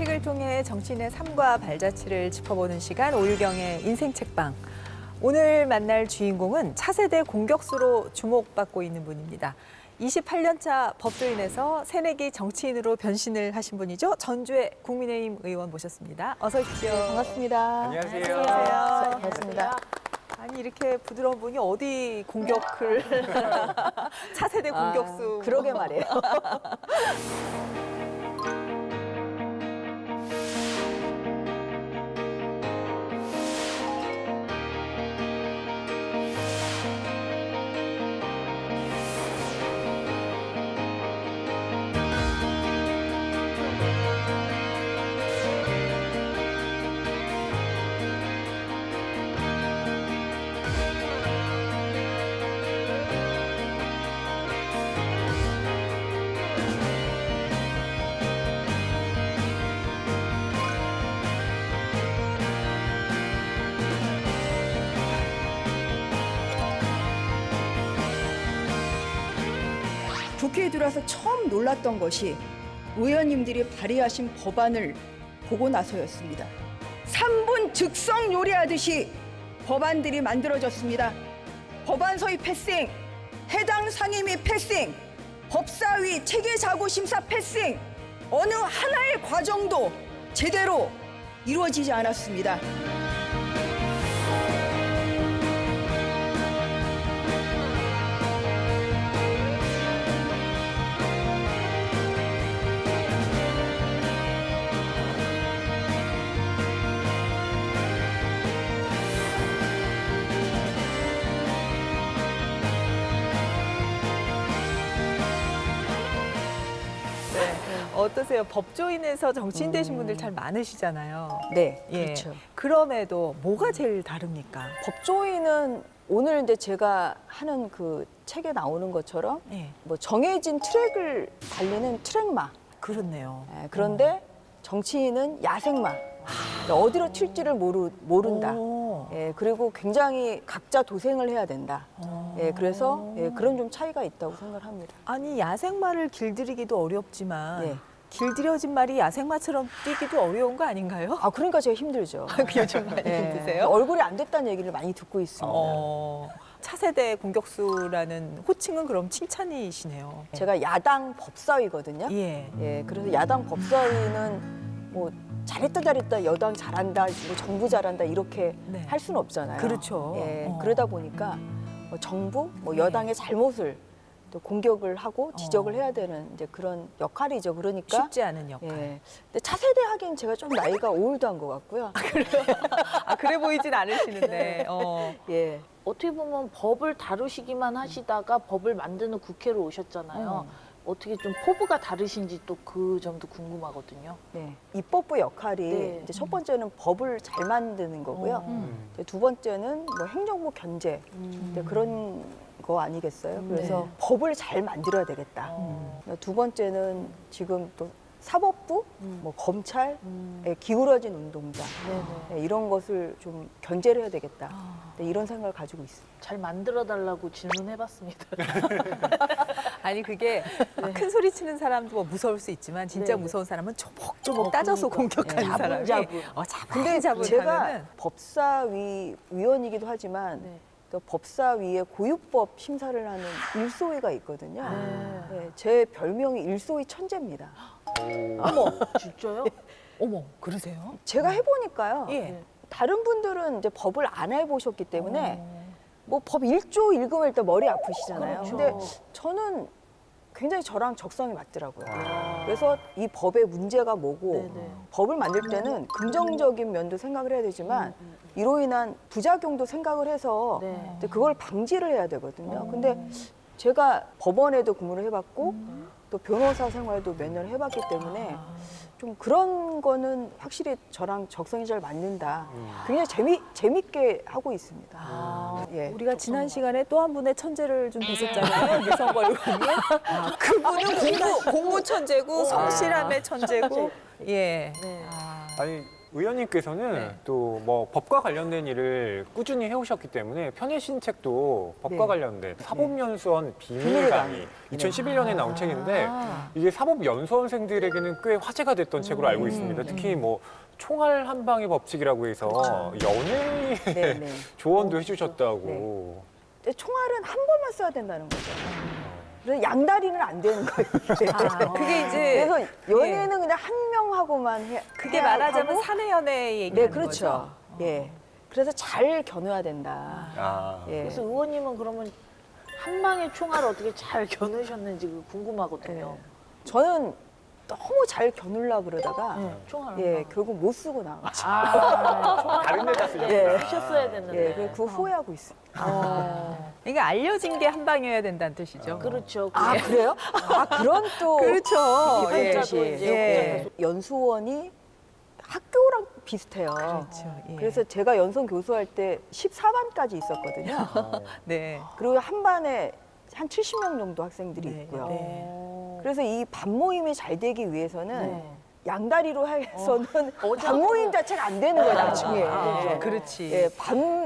책을 통해 정치인의 삶과 발자취를 짚어보는 시간 오유경의 인생책방. 오늘 만날 주인공은 차세대 공격수로 주목받고 있는 분입니다. 28년차 법조인에서 새내기 정치인으로 변신을 하신 분이죠. 전주의 국민의힘 의원 모셨습니다. 어서 오십시오. 네, 반갑습니다. 안녕하세요. 안녕하세요. 반갑습니다. 아니 이렇게 부드러운 분이 어디 공격을 차세대 공격수. 그러게 말이에요. 국회에 들어와서 처음 놀랐던 것이 의원님들이 발의하신 법안을 보고 나서였습니다. 3분 즉석 요리하듯이 법안들이 만들어졌습니다. 법안서의 패싱, 해당 상임위 패싱, 법사위 체계자구심사 패싱, 어느 하나의 과정도 제대로 이루어지지 않았습니다. 어떠세요? 법조인에서 정치인 되신 분들 잘 많으시잖아요. 네, 예. 그렇죠. 그럼에도 뭐가 제일 다릅니까? 법조인은 오늘 이제 제가 하는 그 책에 나오는 것처럼 예. 뭐 정해진 트랙을 달리는 트랙마. 그렇네요. 예, 그런데 정치인은 야생마. 어디로 튈지를 모른다. 오. 예, 그리고 굉장히 각자 도생을 해야 된다. 예, 그래서 그런 좀 차이가 있다고 생각을 합니다. 아니 야생마를 길들이기도 어렵지만 네. 길들여진 말이 야생마처럼 뛰기도 어려운 거 아닌가요? 아, 그러니까 제가 힘들죠. 요즘 많이 예, 힘드세요? 얼굴이 안 됐다는 얘기를 많이 듣고 있습니다. 차세대 공격수라는 호칭은 그럼 칭찬이시네요. 제가 야당 법사위거든요. 예. 예, 그래서 야당 법사위는 뭐 잘했다 여당 잘한다 뭐 정부 잘한다 이렇게 네. 할 수는 없잖아요. 그렇죠. 예, 그러다 보니까 뭐 정부 뭐 네. 여당의 잘못을 또 공격을 하고 지적을 해야 되는 이제 그런 역할이죠. 그러니까 쉽지 않은 역할. 예. 근데 차세대 하기엔 제가 좀 나이가 올드한 것 같고요. 아 그래 보이진 않으시는데. 예. 어떻게 보면 법을 다루시기만 하시다가 법을 만드는 국회로 오셨잖아요. 어떻게 좀 포부가 다르신지 또 그 점도 궁금하거든요. 네. 입법부 역할이 네. 이제 첫 번째는 법을 잘 만드는 거고요. 이제 두 번째는 뭐 행정부 견제 이제 그런 거 아니겠어요? 그래서 네. 법을 잘 만들어야 되겠다. 두 번째는 지금 또 사법부, 뭐 검찰에 기울어진 운동자 네, 이런 것을 좀 견제를 해야 되겠다. 네, 이런 생각을 가지고 있습니다. 잘 만들어 달라고 질문해봤습니다. 아니 그게 큰 소리 치는 사람도 뭐 무서울 수 있지만 진짜 네. 무서운 사람은 조목조목 따져서 공격하는 사람이 근데 자분자분 제가 하면은 법사위 위원이기도 하지만 네. 또 법사위에 고유법 심사를 하는 일소위가 있거든요. 네. 네, 제 별명이 일소위 천재입니다. 어머, 진짜요? 어머 그러세요? 제가 해보니까요. 예. 다른 분들은 이제 법을 안 해보셨기 때문에 뭐 법 1조 읽으면 일단 머리 아프시잖아요. 그렇죠. 근데 저는 굉장히 저랑 적성이 맞더라고요. 그래서 이 법의 문제가 뭐고 네네. 법을 만들 때는 긍정적인 면도 생각을 해야 되지만 이로 인한 부작용도 생각을 해서 네. 이제 그걸 방지를 해야 되거든요. 근데 제가 법원에도 근무를 해봤고 또 변호사 생활도 몇 년 해봤기 때문에 좀 그런 거는 확실히 저랑 적성이 잘 맞는다. 굉장히 재밌게 하고 있습니다. 예. 우리가 지난 시간에 또 한 분의 천재를 좀 뵈셨잖아요. 유성걸 의원님. 그분은 공무 천재고 성실함의 천재고. 예. 네. 아니 의원님께서는 네. 또 뭐 법과 관련된 일을 꾸준히 해오셨기 때문에 펴내신 책도 법과 네. 관련된 사법연수원 비밀 비밀 강의 강의. 2011년에 나온 책인데 이게 사법연수원생들에게는 꽤 화제가 됐던 책으로 알고 있습니다. 특히 뭐 총알 한 방의 법칙이라고 해서 연예인 네, 네. 조언도 어, 해주셨다고. 근데 총알은 한 번만 써야 된다는 거죠. 그래서 양다리는 안 되는 거예요. 이게. 그게 이제 그래서 연애는 그냥 한 명하고만 그게 해야 말하자면 하고, 사내연애 얘기하는 네, 그렇죠. 거죠. 예. 그래서 잘 겨눠야 된다. 아. 예. 그래서 의원님은 그러면 한 방에 총알을 어떻게 잘 겨누셨는지 그거 궁금하거든요. 저는 너무 잘 겨누려고 그러다가 총알 예, 한 방. 결국 못 쓰고 나왔죠. 다른 데다 쓰셨구나. 예. 하셨어야 예, 됐는데. 그래서 그거 후회하고 있습니다. 그러니까 알려진 게 한 방이어야 된다는 뜻이죠. 그렇죠. 아, 그래요? 아, 그런 또 그렇죠. 예, 기본자도 이제 예. 연수원이 학교랑 비슷해요. 그렇죠. 예. 그래서 제가 연수원 교수할 때 14반까지 있었거든요. 네. 그리고 한 반에 한 70명 정도 학생들이 네, 있고요. 네. 그래서 이 반 모임이 잘 되기 위해서는 네. 양다리로 해서는 어제 반 모임 자체가 안 되는 거예요, 나중에. 예. 그렇지. 예,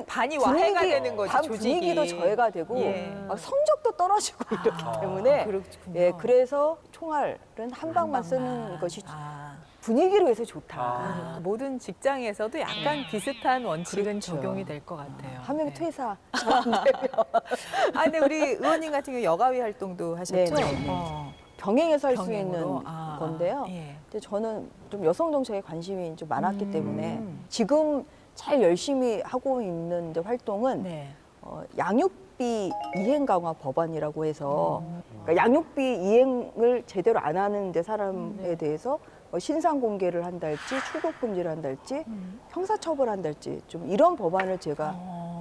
반이 와해가 되는 거지, 반 조직이. 분위기도 저해가 되고 예. 막 성적도 떨어지고 이렇기 때문에 그렇군요. 예, 그래서 총알은 한 방만 쓰는 것이 분위기로 해서 좋다. 그 모든 직장에서도 약간 비슷한 원칙은 그렇죠. 적용이 될 것 같아요. 한 명이 네. 퇴사. 근데 우리 의원님 같은 경우 여가위 활동도 하셨죠? 네, 네, 네. 어, 병행해서 할 수 병행으로. 있는 건데요. 예. 근데 저는 좀 여성 정책에 관심이 좀 많았기 때문에 음. 지금 잘 열심히 하고 있는 활동은 네. 양육비 이행 강화 법안이라고 해서 그러니까 양육비 이행을 제대로 안 하는 데 사람에 대해서 신상 공개를 한달지 출국 금지를 한달지 형사처벌 한달지 좀 이런 법안을 제가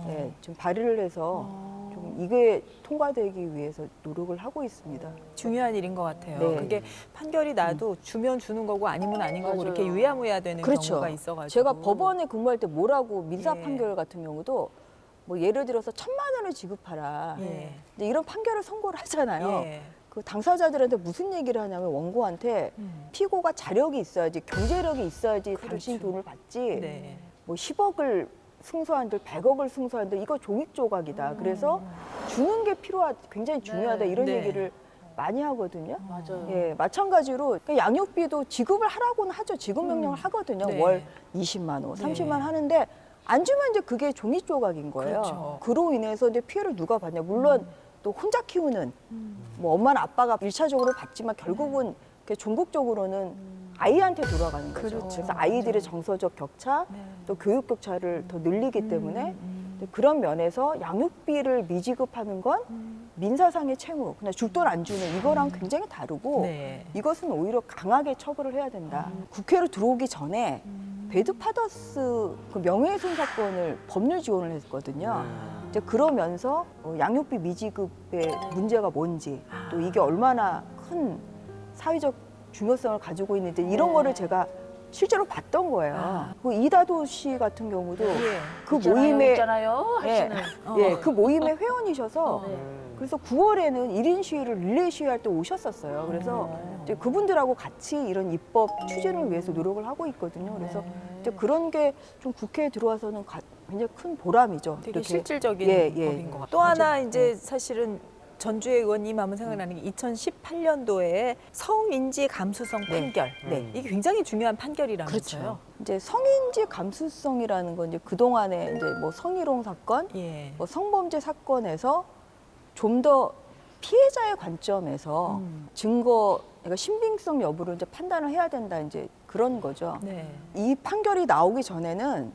예, 좀 발의를 해서 좀 이게 통과되기 위해서 노력을 하고 있습니다. 중요한 일인 것 같아요. 네. 그게 판결이 나도 주면 주는 거고 아니면 아닌 거고 맞아요. 이렇게 유야무야 되는 그렇죠. 경우가 있어가지고. 제가 법원에 근무할 때 뭐라고 민사 예. 판결 같은 경우도 뭐 예를 들어서 1,000만 원을 지급하라. 예. 근데 이런 판결을 선고를 하잖아요. 예. 그 당사자들한테 무슨 얘기를 하냐면 원고한테 피고가 자력이 있어야지 경제력이 있어야지 당신 돈을 받지. 네. 뭐 10억을 승소한들 100억을 승소한들 이거 종익 조각이다. 그래서 주는 게 굉장히 중요하다 이런 네. 얘기를 많이 하거든요. 맞아요. 예, 마찬가지로 그러니까 양육비도 지급을 하라고는 하죠. 지급 명령을 하거든요. 네. 월 20만 원, 30만 원 하는데 안 주면 이제 그게 종이 조각인 거예요. 그렇죠. 그로 인해서 이제 피해를 누가 받냐? 물론 또 혼자 키우는 뭐 엄마나 아빠가 일차적으로 받지만 결국은 종국적으로는 아이한테 돌아가는 거죠. 그렇죠. 그래서 아이들의 정서적 격차, 또 교육 격차를 더 늘리기 때문에 그런 면에서 양육비를 미지급하는 건 민사상의 채무, 그냥 줄 돈 안 주는 이거랑 굉장히 다르고 네. 이것은 오히려 강하게 처벌을 해야 된다. 국회로 들어오기 전에 배드파더스 그 명예훼손 사건을 법률 지원을 했거든요. 이제 그러면서 양육비 미지급의 문제가 뭔지 또 이게 얼마나 큰 사회적 중요성을 가지고 있는지 이런 거를 제가 실제로 봤던 거예요. 그 이다도 씨 같은 경우도 예. 그 있잖아요, 모임에 있잖아요 예, 하시는. 예, 그 모임의 회원이셔서 네. 그래서 9월에는 1인 시위를 릴레이 시위할 때 오셨었어요. 그래서 이제 그분들하고 같이 이런 입법 추진을 위해서 노력을 하고 있거든요. 그래서 이제 그런 게 좀 국회에 들어와서는 굉장히 큰 보람이죠. 되게 이렇게. 실질적인 예, 법인 예. 것 같아요. 또 하나 이제 사실은 전주의 의원님 하면 생각나는 게 2018년도에 성인지 감수성 네. 판결. 네. 이게 굉장히 중요한 판결이라면서요. 그렇죠. 이제 성인지 감수성이라는 건 이제 그동안에 이제 뭐 성희롱 사건, 예. 뭐 성범죄 사건에서 좀 더 피해자의 관점에서 증거, 그러니까 신빙성 여부를 이제 판단을 해야 된다 이제 그런 거죠. 네. 이 판결이 나오기 전에는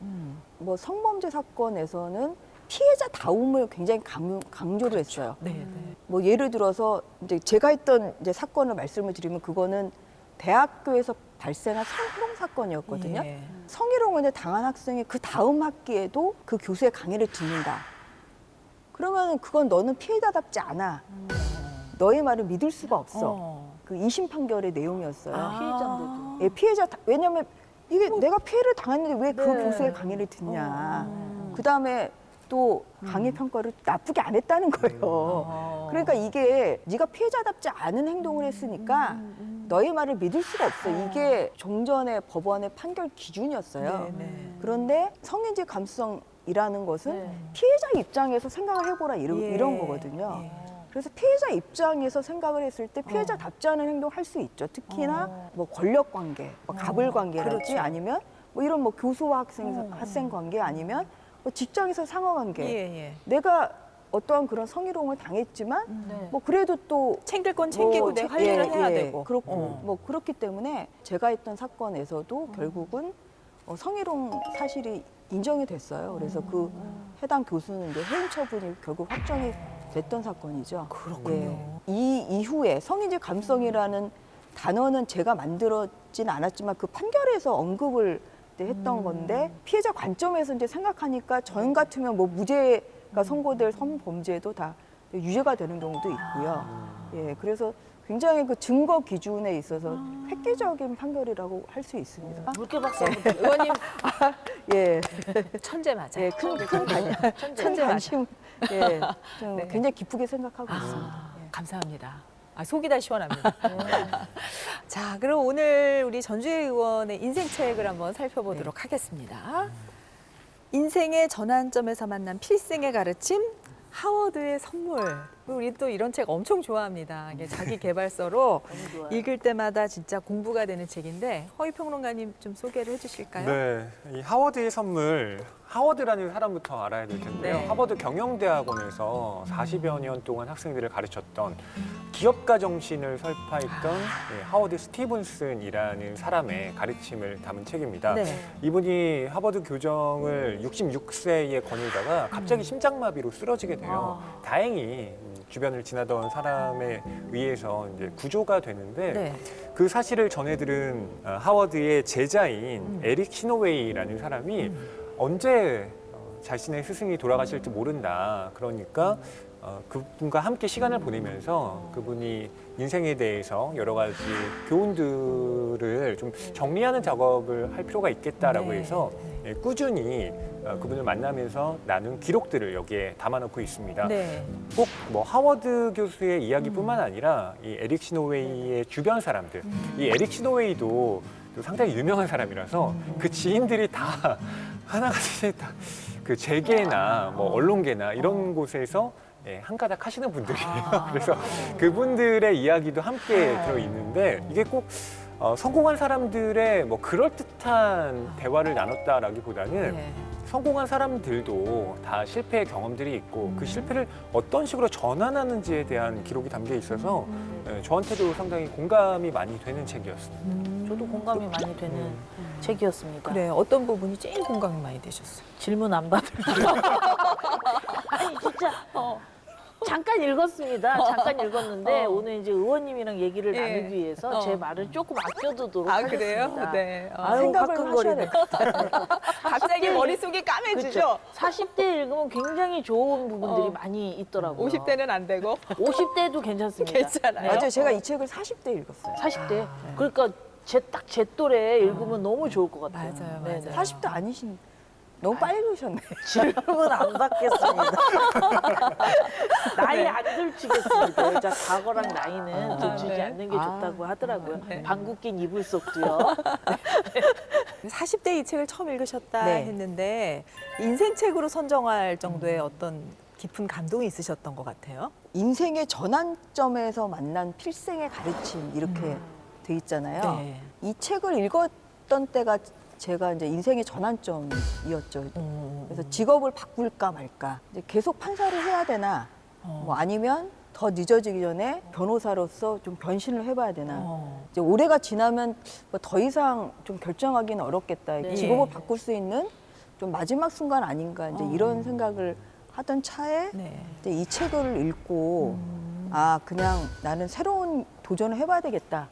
뭐 성범죄 사건에서는 피해자다움을 굉장히 강조를 했어요. 네. 네. 뭐 예를 들어서 이제 제가 했던 이제 사건을 말씀을 드리면 그거는 대학교에서 발생한 성희롱 사건이었거든요. 예. 성희롱을 당한 학생이 그 다음 학기에도 그 교수의 강의를 듣는다. 그러면 그건 너는 피해자답지 않아. 너의 말을 믿을 수가 없어. 그 2심 판결의 내용이었어요. 피해자인데도. 예, 왜냐면 이게 내가 피해를 당했는데 왜 그 네. 교수의 강의를 듣냐. 그다음에 또 강의 평가를 나쁘게 안 했다는 거예요. 그러니까 이게 네가 피해자답지 않은 행동을 했으니까 너의 말을 믿을 수가 없어. 이게 종전의 법원의 판결 기준이었어요. 네. 그런데 성인지 감수성이라는 것은 네. 피해자 입장에서 생각을 해보라 이런 거거든요. 예. 그래서 피해자 입장에서 생각을 했을 때 피해자답지 않은 행동을 할 수 있죠. 특히나 뭐 권력 관계, 뭐 갑을 관계랄지 아니면 뭐 이런 뭐 교수와 학생 관계 아니면 뭐 직장에서 상하 관계. 예. 내가 어떠한 그런 성희롱을 당했지만 네. 뭐 그래도 또 챙길 건 챙기고 뭐 내 할 일은 해야 되고. 그렇고 뭐 그렇기 때문에 제가 했던 사건에서도 결국은 성희롱 사실이 인정이 됐어요. 그래서 그 해당 교수는 이제 해임 처분이 결국 확정이 됐던 사건이죠. 그렇군요. 이 이후에 성인지 감성이라는 단어는 제가 만들었진 않았지만 그 판결에서 언급을 했던 건데 피해자 관점에서 이제 생각하니까 전 같으면 뭐 무죄가 선고될 성범죄도 다 유죄가 되는 경우도 있고요. 예, 그래서 굉장히 그 증거 기준에 있어서 획기적인 판결이라고 할 수 있습니다. 물개 박사 의원님 예, 천재 맞아요. 예, 큰 관심, 예, 좀 네. 굉장히 기쁘게 생각하고 있습니다. 예. 감사합니다. 속이 다 시원합니다. 자, 그럼 오늘 우리 전주혜 의원의 인생책을 한번 살펴보도록 하겠습니다. 인생의 전환점에서 만난 필생의 가르침, 하워드의 선물. 우리 또 이런 책 엄청 좋아합니다. 이게 자기 개발서로 좋아요. 읽을 때마다 진짜 공부가 되는 책인데 허위 평론가님 좀 소개를 해주실까요? 네, 이 하워드의 선물, 하워드라는 사람부터 알아야 될 텐데요. 네. 하버드 경영대학원에서 40여 년 동안 학생들을 가르쳤던 기업가 정신을 설파했던 하워드 스티븐슨이라는 사람의 가르침을 담은 책입니다. 네. 이분이 하버드 교정을 66세에 거닐다가 갑자기 심장마비로 쓰러지게 돼요. 다행히 주변을 지나던 사람에 의해서 이제 구조가 되는데 네. 그 사실을 전해들은 하워드의 제자인 에릭 시노웨이라는 사람이 언제 자신의 스승이 돌아가실지 모른다. 그러니까 그분과 함께 시간을 보내면서 그분이 인생에 대해서 여러 가지 교훈들을 좀 정리하는 작업을 할 필요가 있겠다라고 네. 해서 꾸준히 그분을 만나면서 나눈 기록들을 여기에 담아놓고 있습니다. 네. 꼭 뭐 하워드 교수의 이야기뿐만 아니라 이 에릭 시노웨이의 주변 사람들, 이 에릭 시노웨이도 또 상당히 유명한 사람이라서 그 지인들이 다 하나같이 다 그 재계나 뭐 언론계나 이런 곳에서 한 가닥 하시는 분들이에요. 그래서 그분들의 이야기도 함께 들어 있는데 이게 꼭 성공한 사람들의 뭐 그럴듯한 대화를 나눴다라기보다는 네. 성공한 사람들도 다 실패의 경험들이 있고 그 실패를 어떤 식으로 전환하는지에 대한 기록이 담겨 있어서 저한테도 상당히 공감이 많이 되는 책이었습니다. 저도 공감이 많이 되는 책이었습니다. 그래, 어떤 부분이 제일 공감이 많이 되셨어요? 질문 안 받을 줄. 아니 진짜 잠깐 읽었습니다. 잠깐 읽었는데 오늘 이제 의원님이랑 얘기를 예. 나누기 위해서 제 말을 조금 아껴두도록 아, 하겠습니다. 그래요? 네. 아유, 생각을 화끈거리네. 갑자기 머릿속이 까매지죠? 그렇죠. 40대 읽으면 굉장히 좋은 부분들이 어. 많이 있더라고요. 50대는 안 되고. 50대도 괜찮습니다. 괜찮아요. 맞아요. 제가 이 책을 40대 읽었어요. 40대. 그러니까 제 또래 읽으면 너무 좋을 것 같아요. 맞아요, 네네. 맞아요. 40대 아니신 너무 빨리 읽으셨네. 질문 안 받겠습니다. 나이 안 들추겠습니다. 여자 과거랑 나이는 들추지 네. 않는 게 좋다고 하더라고요. 네. 방귀 낀 이불 속도요. 40대 이 책을 처음 읽으셨다 네. 했는데 인생책으로 선정할 정도의 어떤 깊은 감동이 있으셨던 것 같아요. 인생의 전환점에서 만난 필생의 가르침 이렇게 돼 있잖아요. 네. 이 책을 읽었던 때가 제가 이제 인생의 전환점이었죠. 그래서 직업을 바꿀까 말까, 이제 계속 판사를 해야 되나, 뭐 아니면 더 늦어지기 전에 변호사로서 좀 변신을 해봐야 되나. 이제 올해가 지나면 뭐 더 이상 좀 결정하기는 어렵겠다. 네. 직업을 바꿀 수 있는 좀 마지막 순간 아닌가 이제 이런 생각을 하던 차에 네. 이제 이 책을 읽고 아 그냥 나는 새로운 도전을 해봐야 되겠다.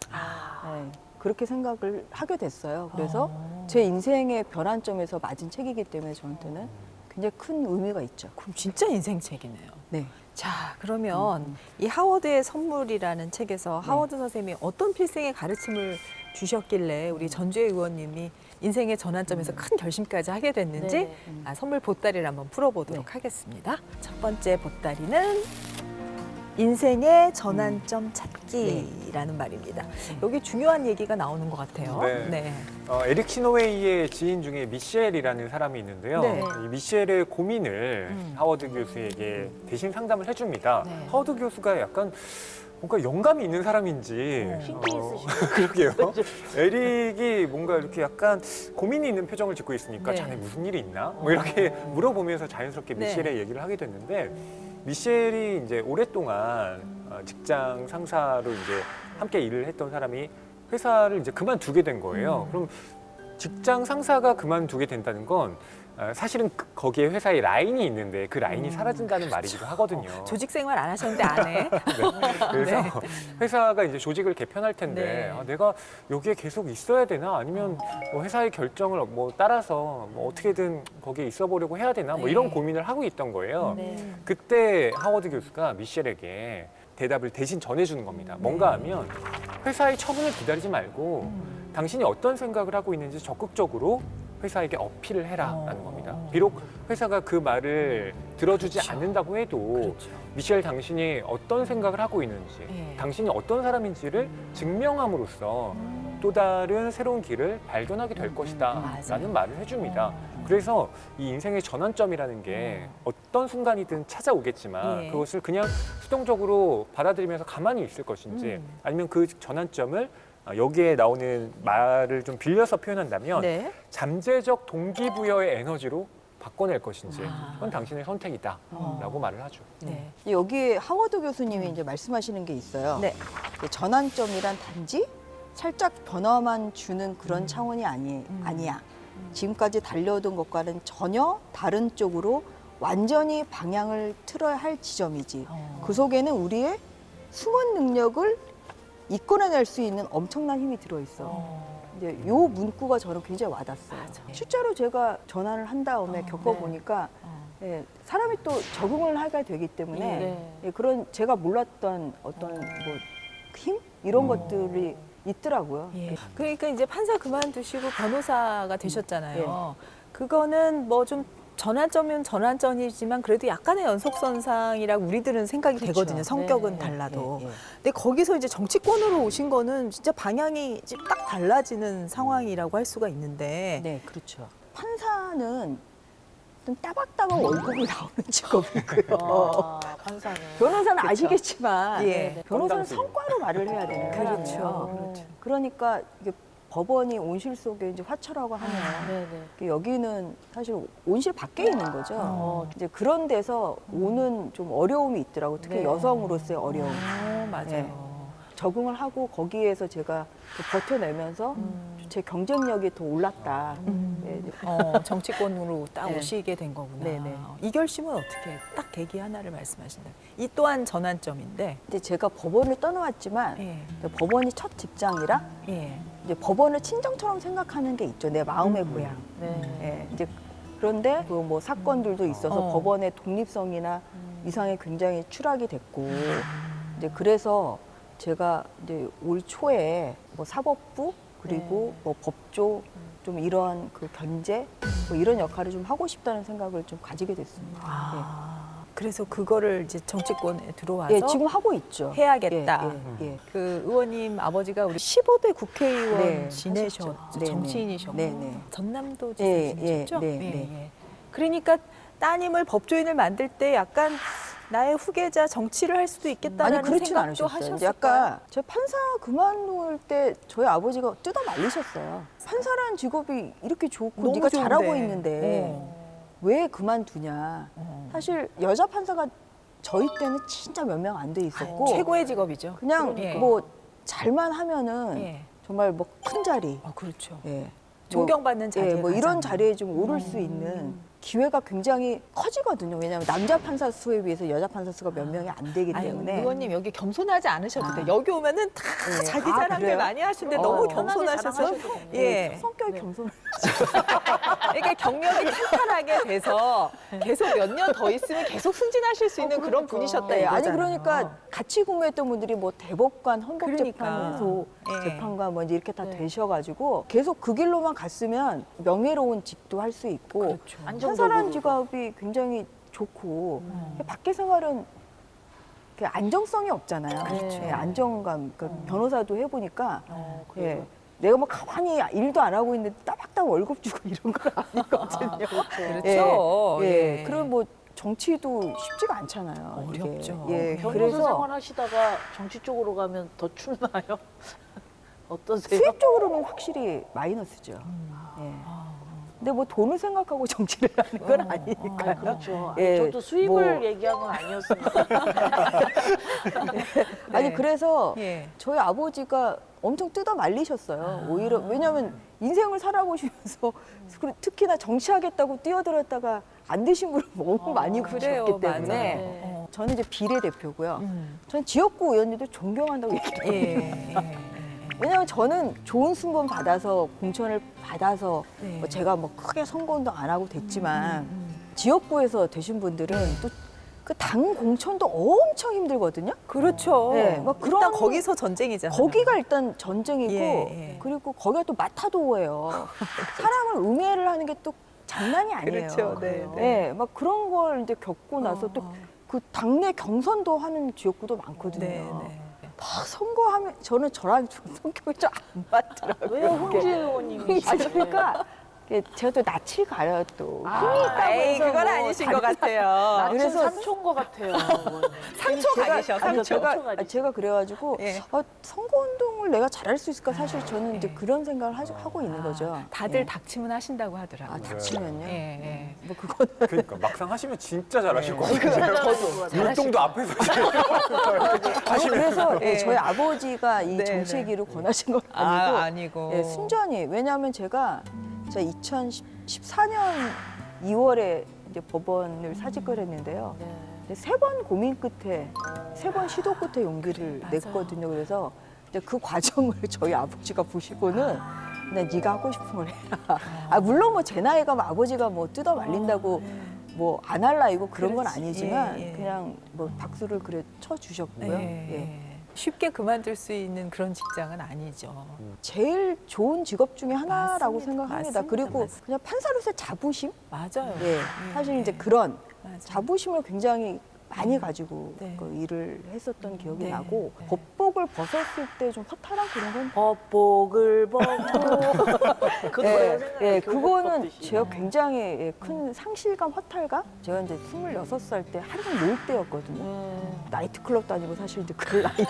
네, 그렇게 생각을 하게 됐어요. 그래서 제 인생의 변환점에서 맞은 책이기 때문에 저한테는 굉장히 큰 의미가 있죠. 그럼 진짜 인생책이네요. 네. 자, 그러면 이 하워드의 선물이라는 책에서 하워드 선생님이 어떤 필생의 가르침을 주셨길래 우리 전주혜 의원님이 인생의 전환점에서 큰 결심까지 하게 됐는지 네. 선물 보따리를 한번 풀어보도록 하겠습니다. 첫 번째 보따리는 인생의 전환점 찾기라는 말입니다. 여기 중요한 얘기가 나오는 것 같아요. 네. 에릭 시노웨이의 지인 중에 미셸이라는 사람이 있는데요. 네. 이 미셸의 고민을 하워드 교수에게 대신 상담을 해줍니다. 네. 하워드 교수가 약간 뭔가 영감이 있는 사람인지 신기 있으시죠. 그러게요. 에릭이 뭔가 이렇게 약간 고민이 있는 표정을 짓고 있으니까 네. 자네 무슨 일이 있나? 뭐 이렇게 물어보면서 자연스럽게 네. 미셸의 얘기를 하게 됐는데 미셸이 이제 오랫동안 직장 상사로 이제 함께 일을 했던 사람이 회사를 이제 그만두게 된 거예요. 그럼 직장 상사가 그만두게 된다는 건 사실은 거기에 회사에 라인이 있는데 그 라인이 사라진다는 말이기도 하거든요. 조직 생활 안 하셨는데 안 해. 그래서 회사가 이제 조직을 개편할 텐데 네. 내가 여기에 계속 있어야 되나 아니면 뭐 회사의 결정을 뭐 따라서 뭐 어떻게든 거기에 있어 보려고 해야 되나 뭐 이런 고민을 하고 있던 거예요. 네. 그때 하워드 교수가 미셸에게 대답을 대신 전해주는 겁니다. 뭔가 하면 회사의 처분을 기다리지 말고 당신이 어떤 생각을 하고 있는지 적극적으로 회사에게 어필을 해라라는 겁니다. 비록 회사가 그 말을 들어주지 않는다고 해도 미셸 당신이 어떤 생각을 하고 있는지 당신이 어떤 사람인지를 증명함으로써 또 다른 새로운 길을 발견하게 될 것이다 라는 말을 해줍니다. 그래서 이 인생의 전환점이라는 게 어떤 순간이든 찾아오겠지만 그것을 그냥 수동적으로 받아들이면서 가만히 있을 것인지 아니면 그 전환점을 여기에 나오는 말을 좀 빌려서 표현한다면 네. 잠재적 동기부여의 에너지로 바꿔낼 것인지 그건 당신의 선택이다 라고 말을 하죠. 네. 여기에 하워드 교수님이 이제 말씀하시는 게 있어요. 네. 전환점이란 단지 살짝 변화만 주는 그런 차원이 아니야. 지금까지 달려오던 것과는 전혀 다른 쪽으로 완전히 방향을 틀어야 할 지점이지. 그 속에는 우리의 숨은 능력을 이끌어낼 수 있는 엄청난 힘이 들어있어. 이제 요 문구가 저는 굉장히 와닿았어요. 실제로 제가 전환을 한 다음에 겪어보니까 예, 사람이 또 적응을 하게 되기 때문에 네. 예, 그런 제가 몰랐던 어떤 뭐 힘? 이런 것들이 있더라고요. 예. 그러니까 이제 판사 그만두시고 변호사가 되셨잖아요. 그거는 뭐 좀 전환점은 전환점이지만 그래도 약간의 연속선상이라고 우리들은 생각이 되거든요. 성격은 네. 달라도. 예, 예. 근데 거기서 이제 정치권으로 오신 거는 진짜 방향이 이제 딱 달라지는 상황이라고 할 수가 있는데. 네, 그렇죠. 판사는 좀 따박따박 월급이 나오는 직업이고요. 판사는. 변호사는 그렇죠. 아시겠지만 예. 변호사는 건당수요. 성과로 말을 해야 되는 그렇죠. 사람이에요. 그러니까 이게 법원이 온실 속에 이제 화초라고 하면 네네. 여기는 사실 온실 밖에 있는 거죠. 이제 그런 데서 오는 좀 어려움이 있더라고. 특히 네. 여성으로서의 어려움. 맞아요. 네. 적응을 하고 거기에서 제가 또 버텨내면서 제 경쟁력이 더 올랐다. 네, 이제 정치권으로 딱 네. 오시게 된 거구나. 네네. 이 결심은 어떻게 딱 계기 하나를 말씀하신다면. 이 또한 전환점인데. 이제 제가 법원을 떠나왔지만 예. 법원이 첫 직장이라 예. 이제 법원을 친정처럼 생각하는 게 있죠. 내 마음의 고향. 네. 예, 이제 그런데 그 뭐 사건들도 있어서 법원의 독립성이나 이상이 굉장히 추락이 됐고 이제 그래서 제가 이제 올 초에 뭐 사법부 그리고 뭐 법조 좀 이런 그 견제 뭐 이런 역할을 좀 하고 싶다는 생각을 좀 가지게 됐습니다. 그래서 그거를 이제 정치권에 들어와서 예, 예, 지금 하고 있죠. 해야겠다. 예, 예, 예. 그 의원님 아버지가 우리 15대 국회의원 네, 지내셨죠. 하셨죠. 네, 정치인이셨고 네, 네. 전남도 예, 지내셨죠. 예, 네, 네. 예. 그러니까 따님을 법조인을 만들 때 약간 나의 후계자 정치를 할 수도 있겠다라는 아니 그렇진 생각도 않으셨어요. 하셨을까요? 이제 약간 제 판사 그만둘 때 저희 아버지가 뜯어 말리셨어요. 판사라는 직업이 이렇게 좋고 너무 네가 좋은데. 잘하고 있는데 왜 그만두냐. 사실 여자 판사가 저희 때는 진짜 몇 명 안 돼 있었고 최고의 직업이죠. 그냥 예. 뭐 잘만 하면은 예. 정말 뭐 큰 자리, 그렇죠. 예. 존경받는 자리에 뭐 이런 가잖아요. 자리에 좀 오를 수 있는 기회가 굉장히 커지거든요. 왜냐하면 남자 판사 수에 비해서 여자 판사 수가 몇 명이 안 되기 아니, 때문에. 의원님 여기 겸손하지 않으셔도 돼요. 여기 오면은 다 예. 자기 아, 자랑들 그래요? 많이 하시는데 너무 편하게 겸손하셔서 자랑하셔도 돼요. 예. 성격이 네. 겸손. 그러니까 경력이 탄탄하게 돼서 계속 몇 년 더 있으면 계속 승진하실 수 있는 그런 분이셨다 네, 아니 이거잖아요. 그러니까 같이 근무했던 분들이 뭐 대법관, 헌법재판소 그러니까. 재판관 뭐 이제 이렇게 다 네. 되셔가지고 계속 그 길로만 갔으면 명예로운 직도 할 수 있고 그렇죠. 판사라는 직업이 굉장히 좋고 밖에 생활은 그 안정성이 없잖아요. 그렇죠. 예, 안정감. 그 변호사도 해보니까 그래서 예, 내가 뭐 가만히 일도 안 하고 있는데 따박따박 월급 주고 이런 건 아니거든요. 그렇죠. 예, 그리고 뭐 정치도 쉽지가 않잖아요. 이게. 어렵죠. 예, 변호사 그래서 생활하시다가 정치 쪽으로 가면 더 춥나요? 어떠세요? 수입적으로는 확실히 마이너스죠. 예. 근데 뭐 돈을 생각하고 정치를 하는 건 아니니까요. 그렇죠. 예, 저도 수입을 뭐- 얘기한 건 아니었습니다. 아니 네. 그래서 예. 저희 아버지가 엄청 뜯어 말리셨어요. 오히려 왜냐하면 인생을 살아보시면서 특히나 정치하겠다고 뛰어들었다가 안 되신 분을 너무 많이 그래요, 보셨기 맞아요. 때문에 네. 저는 이제 비례대표고요. 전 지역구 의원님들 존경한다고 얘기해요. 예. 왜냐하면 저는 좋은 순번 받아서 공천을 받아서 네. 뭐 제가 뭐 크게 선거운동 안 하고 됐지만 지역구에서 되신 분들은 또 그 당 공천도 엄청 힘들거든요. 그렇죠. 네, 막 일단 그런- 거기서 전쟁이잖아요. 거기가 일단 전쟁이고 예, 예. 그리고 거기가 또 마타도예요. 사람을 음해를 하는 게 또 장난이 아니에요. 그렇죠. 네, 네. 네, 막 그런 걸 이제 겪고 나서 또 그 당내 경선도 하는 지역구도 많거든요. 네, 네. 막 선거하면 저는 저랑 좀 성격이 좀 안 맞더라고요. 왜요? 홍지 이게. 의원님이. 아, 그러니까 이게 제가 또 낯을 가려요 또. 힘이 있다고 에이, 해서 그건 뭐 아니신 다른 것 같아요. 나는 그래서- 삼촌 것 같아요. 상초 가기셔, 아니, 상초. 제가 그래가지고 예. 선거운동을 내가 잘할 수 있을까 사실 저는 이제 그런 생각을 하고 있는 거죠. 다들 예. 닥치면 하신다고 하더라고요. 아, 닥치면요? 예, 예. 뭐 그건 그러니까 막상 하시면 진짜 잘하실 것 그 같아요. 율동도 앞에서 그래서 예. 저희 아버지가 이 네, 정치의 네. 길을 권하신 건 아니고, 아니고. 예, 순전히 왜냐하면 제가 2014년 2월에 이제 법원을 사직을 했는데요. 네. 3번 고민 끝에 3번 시도 끝에 용기를 맞아요. 냈거든요. 그래서 이제 그 과정을 저희 아버지가 보시고는 그냥 네가 하고 싶은 걸 해라. 아, 물론 뭐 제 나이가 뭐 아버지가 뭐 뜯어 말린다고 뭐 안 할 나이고 그런 건 그렇지. 아니지만 예, 예. 그냥 뭐 박수를 그래 쳐 주셨고요. 예. 예. 쉽게 그만둘 수 있는 그런 직장은 아니죠. 제일 좋은 직업 중에 하나라고 맞습니다. 생각합니다. 맞습니다. 그리고 맞습니다. 그냥 판사로서의 자부심? 맞아요. 예. 사실 이제 그런 맞아요. 자부심을 굉장히 많이 가지고 네. 그 일을 했었던 기억이 네. 나고 네. 법복을 벗었을 때 좀 허탈한 그런 건 법복을 벗고 그 노래가 생각나요. 예, 교복 그거는 벗듯이. 제가 굉장히 큰 상실감, 허탈감? 제가 이제 26살 때 한창 놀 때였거든요. 나이트클럽 다니고 사실 이제 그 나이에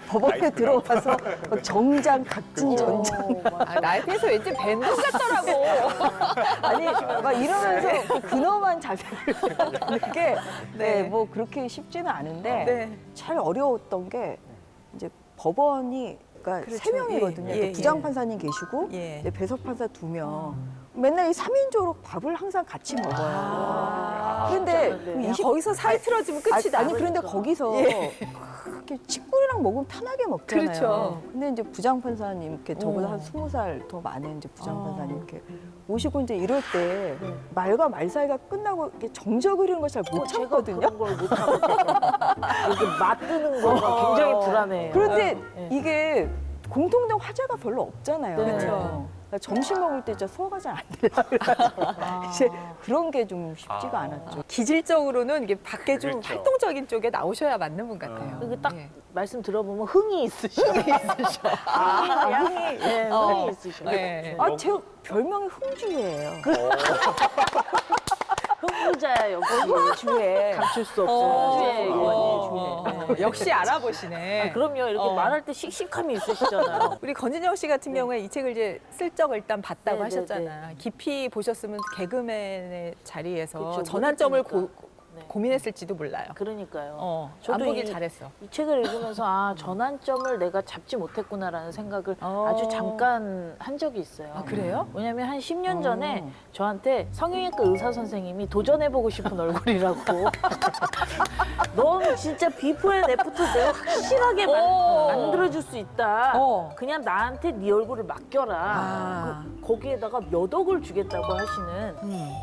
법원에 나이트클럽. 들어가서 막 정장, 각진 전장. 아, 나이트에서 왠지 밴드 같더라고. 아니, 막 이러면서 그 근엄한 자세를 하는 게, 네. 뭐 그렇게 쉽지는 않은데, 네. 제일 어려웠던 게, 이제 법원이, 그러니까 그렇죠. 세 명이거든요. 예, 예, 부장판사님 계시고, 예. 이제 배석판사 2명. 맨날 이 3인조로 밥을 항상 같이 먹어요. 그런데 네. 그 야, 20 거기서 사이 틀어지면 끝이다. 아니 그런데 거기서 그렇게 친구랑 먹으면 편하게 먹잖아요. 그렇죠. 근데 이제 부장판사님 이렇게 저보다 한 20살 더 많은 이제 부장판사님 이렇게 오시고 이제 이럴 때 말과 말 사이가 끝나고 이렇게 정적 흐르는 걸 잘 못 제가 참거든요. 그런 걸 못 하거든요. 이렇게 맞드는 거가 굉장히 불안해요. 그런데 네. 이게 공통된 화제가 별로 없잖아요. 네. 그러니까 점심 먹을 때 진짜 소화가 잘 안 되려고 이제 그런 게 좀 쉽지가 않았죠. 기질적으로는 이게 밖에 좀 그렇죠. 활동적인 쪽에 나오셔야 맞는 분 같아요. 그게 딱 예. 말씀 들어보면 흥이 있으셔. 향이 네, 흥이 있으셔. 네. 제 별명이 흥주예요. 흥부자야 여기. 주에 감출 수 없어요. 네, 의원님. 역시 알아보시네. 그럼요. 이렇게 말할 때 씩씩함이 있으시잖아요. 우리 건진영 씨 같은 경우에 이 책을 이제 슬쩍 일단 봤다고 네, 하셨잖아. 깊이 보셨으면 개그맨의 자리에서 그쵸, 전환점을 그러니까. 네. 고민했을지도 몰라요. 그러니까요. 안 저도 보길 이- 잘했어. 이 책을 읽으면서 아 전환점을 내가 잡지 못했구나라는 생각을 어. 아주 잠깐 한 적이 있어요. 아, 그래요? 왜냐면 한 10년 전에 저한테 성형외과 의사 선생님이 도전해보고 싶은 얼굴이라고 넌 진짜 비포 앤 애프터 내가 확실하게 만들어줄 수 있다. 어. 그냥 나한테 네 얼굴을 맡겨라. 아. 거기에다가 몇 억을 주겠다고 하시는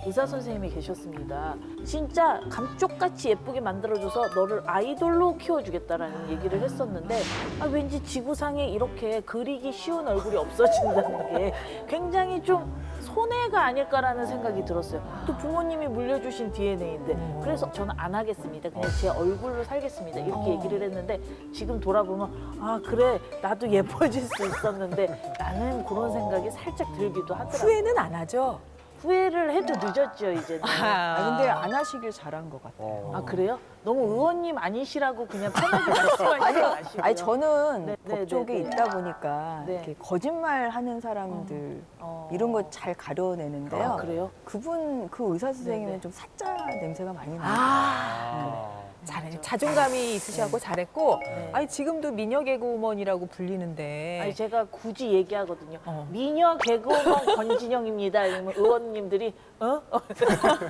의사 선생님이 계셨습니다. 진짜 감쪽같이 예쁘게 만들어줘서 너를 아이돌로 키워주겠다라는 얘기를 했었는데 아, 왠지 지구상에 이렇게 그리기 쉬운 얼굴이 없어진다는 게 굉장히 좀 손해가 아닐까라는 생각이 들었어요. 또 부모님이 물려주신 DNA인데 그래서 저는 안 하겠습니다. 그냥 제 얼굴로 살겠습니다. 이렇게 얘기를 했는데 지금 돌아보면 아 그래 나도 예뻐질 수 있었는데 나는 그런 생각이 살짝 들기도 하더라고요. 후회는 안 하죠? 후회를 해도 늦었죠 이제는. 근데 안 하시길 잘한 것 같아요. 아 그래요? 너무 의원님 아니시라고 그냥 편하게 말씀하시지 마시고요. 아니 저는 네, 네, 법 쪽에 네, 네. 있다 보니까 네. 이렇게 거짓말 하는 사람들 이런 거 잘 가려내는데요. 아, 그래요? 그분 그 의사 선생님은 네, 네. 좀 사짜 냄새가 많이 나요. 아. 잘해. 자존감이 있으셔갖고 잘했고, 네. 아니 지금도 미녀 개그우먼이라고 불리는데. 아니 제가 굳이 얘기하거든요. 어. 미녀 개그우먼 권진영입니다. 이러면 의원님들이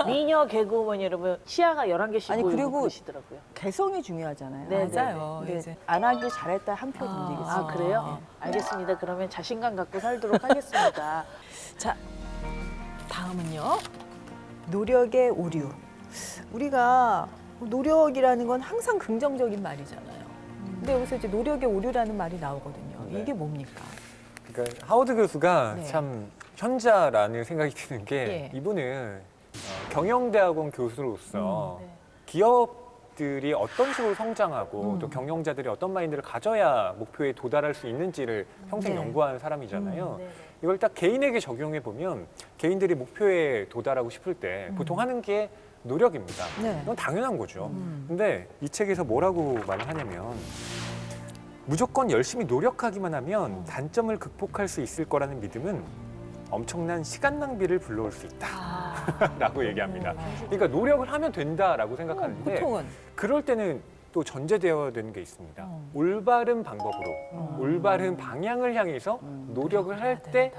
미녀 개그우먼 여러분 치아가 11개씩 아니, 보이고 그리고 그러시더라고요. 개성이 중요하잖아요. 네, 맞아요. 근데 이제. 안 하길 잘했다 한 표 던지겠습니다. 아 그래요? 알겠습니다. 그러면 자신감 갖고 살도록 하겠습니다. 자, 다음은요. 노력의 오류. 우리가 노력이라는 건 항상 긍정적인 말이잖아요. 근데 여기서 이제 노력의 오류라는 말이 나오거든요. 네. 이게 뭡니까? 그러니까 하워드 교수가 네. 참 현자라는 생각이 드는 게 예. 이분은 경영대학원 교수로서 네. 기업들이 어떤 식으로 성장하고 또 음. 경영자들이 어떤 마인드를 가져야 목표에 도달할 수 있는지를 평생 네. 연구한 사람이잖아요. 네, 네. 이걸 딱 개인에게 적용해 보면 개인들이 목표에 도달하고 싶을 때 보통 하는 게 노력입니다. 네. 이건 당연한 거죠. 근데 이 책에서 뭐라고 말을 하냐면 무조건 열심히 노력하기만 하면 단점을 극복할 수 있을 거라는 믿음은 엄청난 시간 낭비를 불러올 수 있다라고 얘기합니다. 그러니까 노력을 하면 된다라고 생각하는데 보통은. 그럴 때는 또 전제되어야 되는 게 있습니다. 올바른 방법으로 올바른 방향을 향해서 노력을 할 때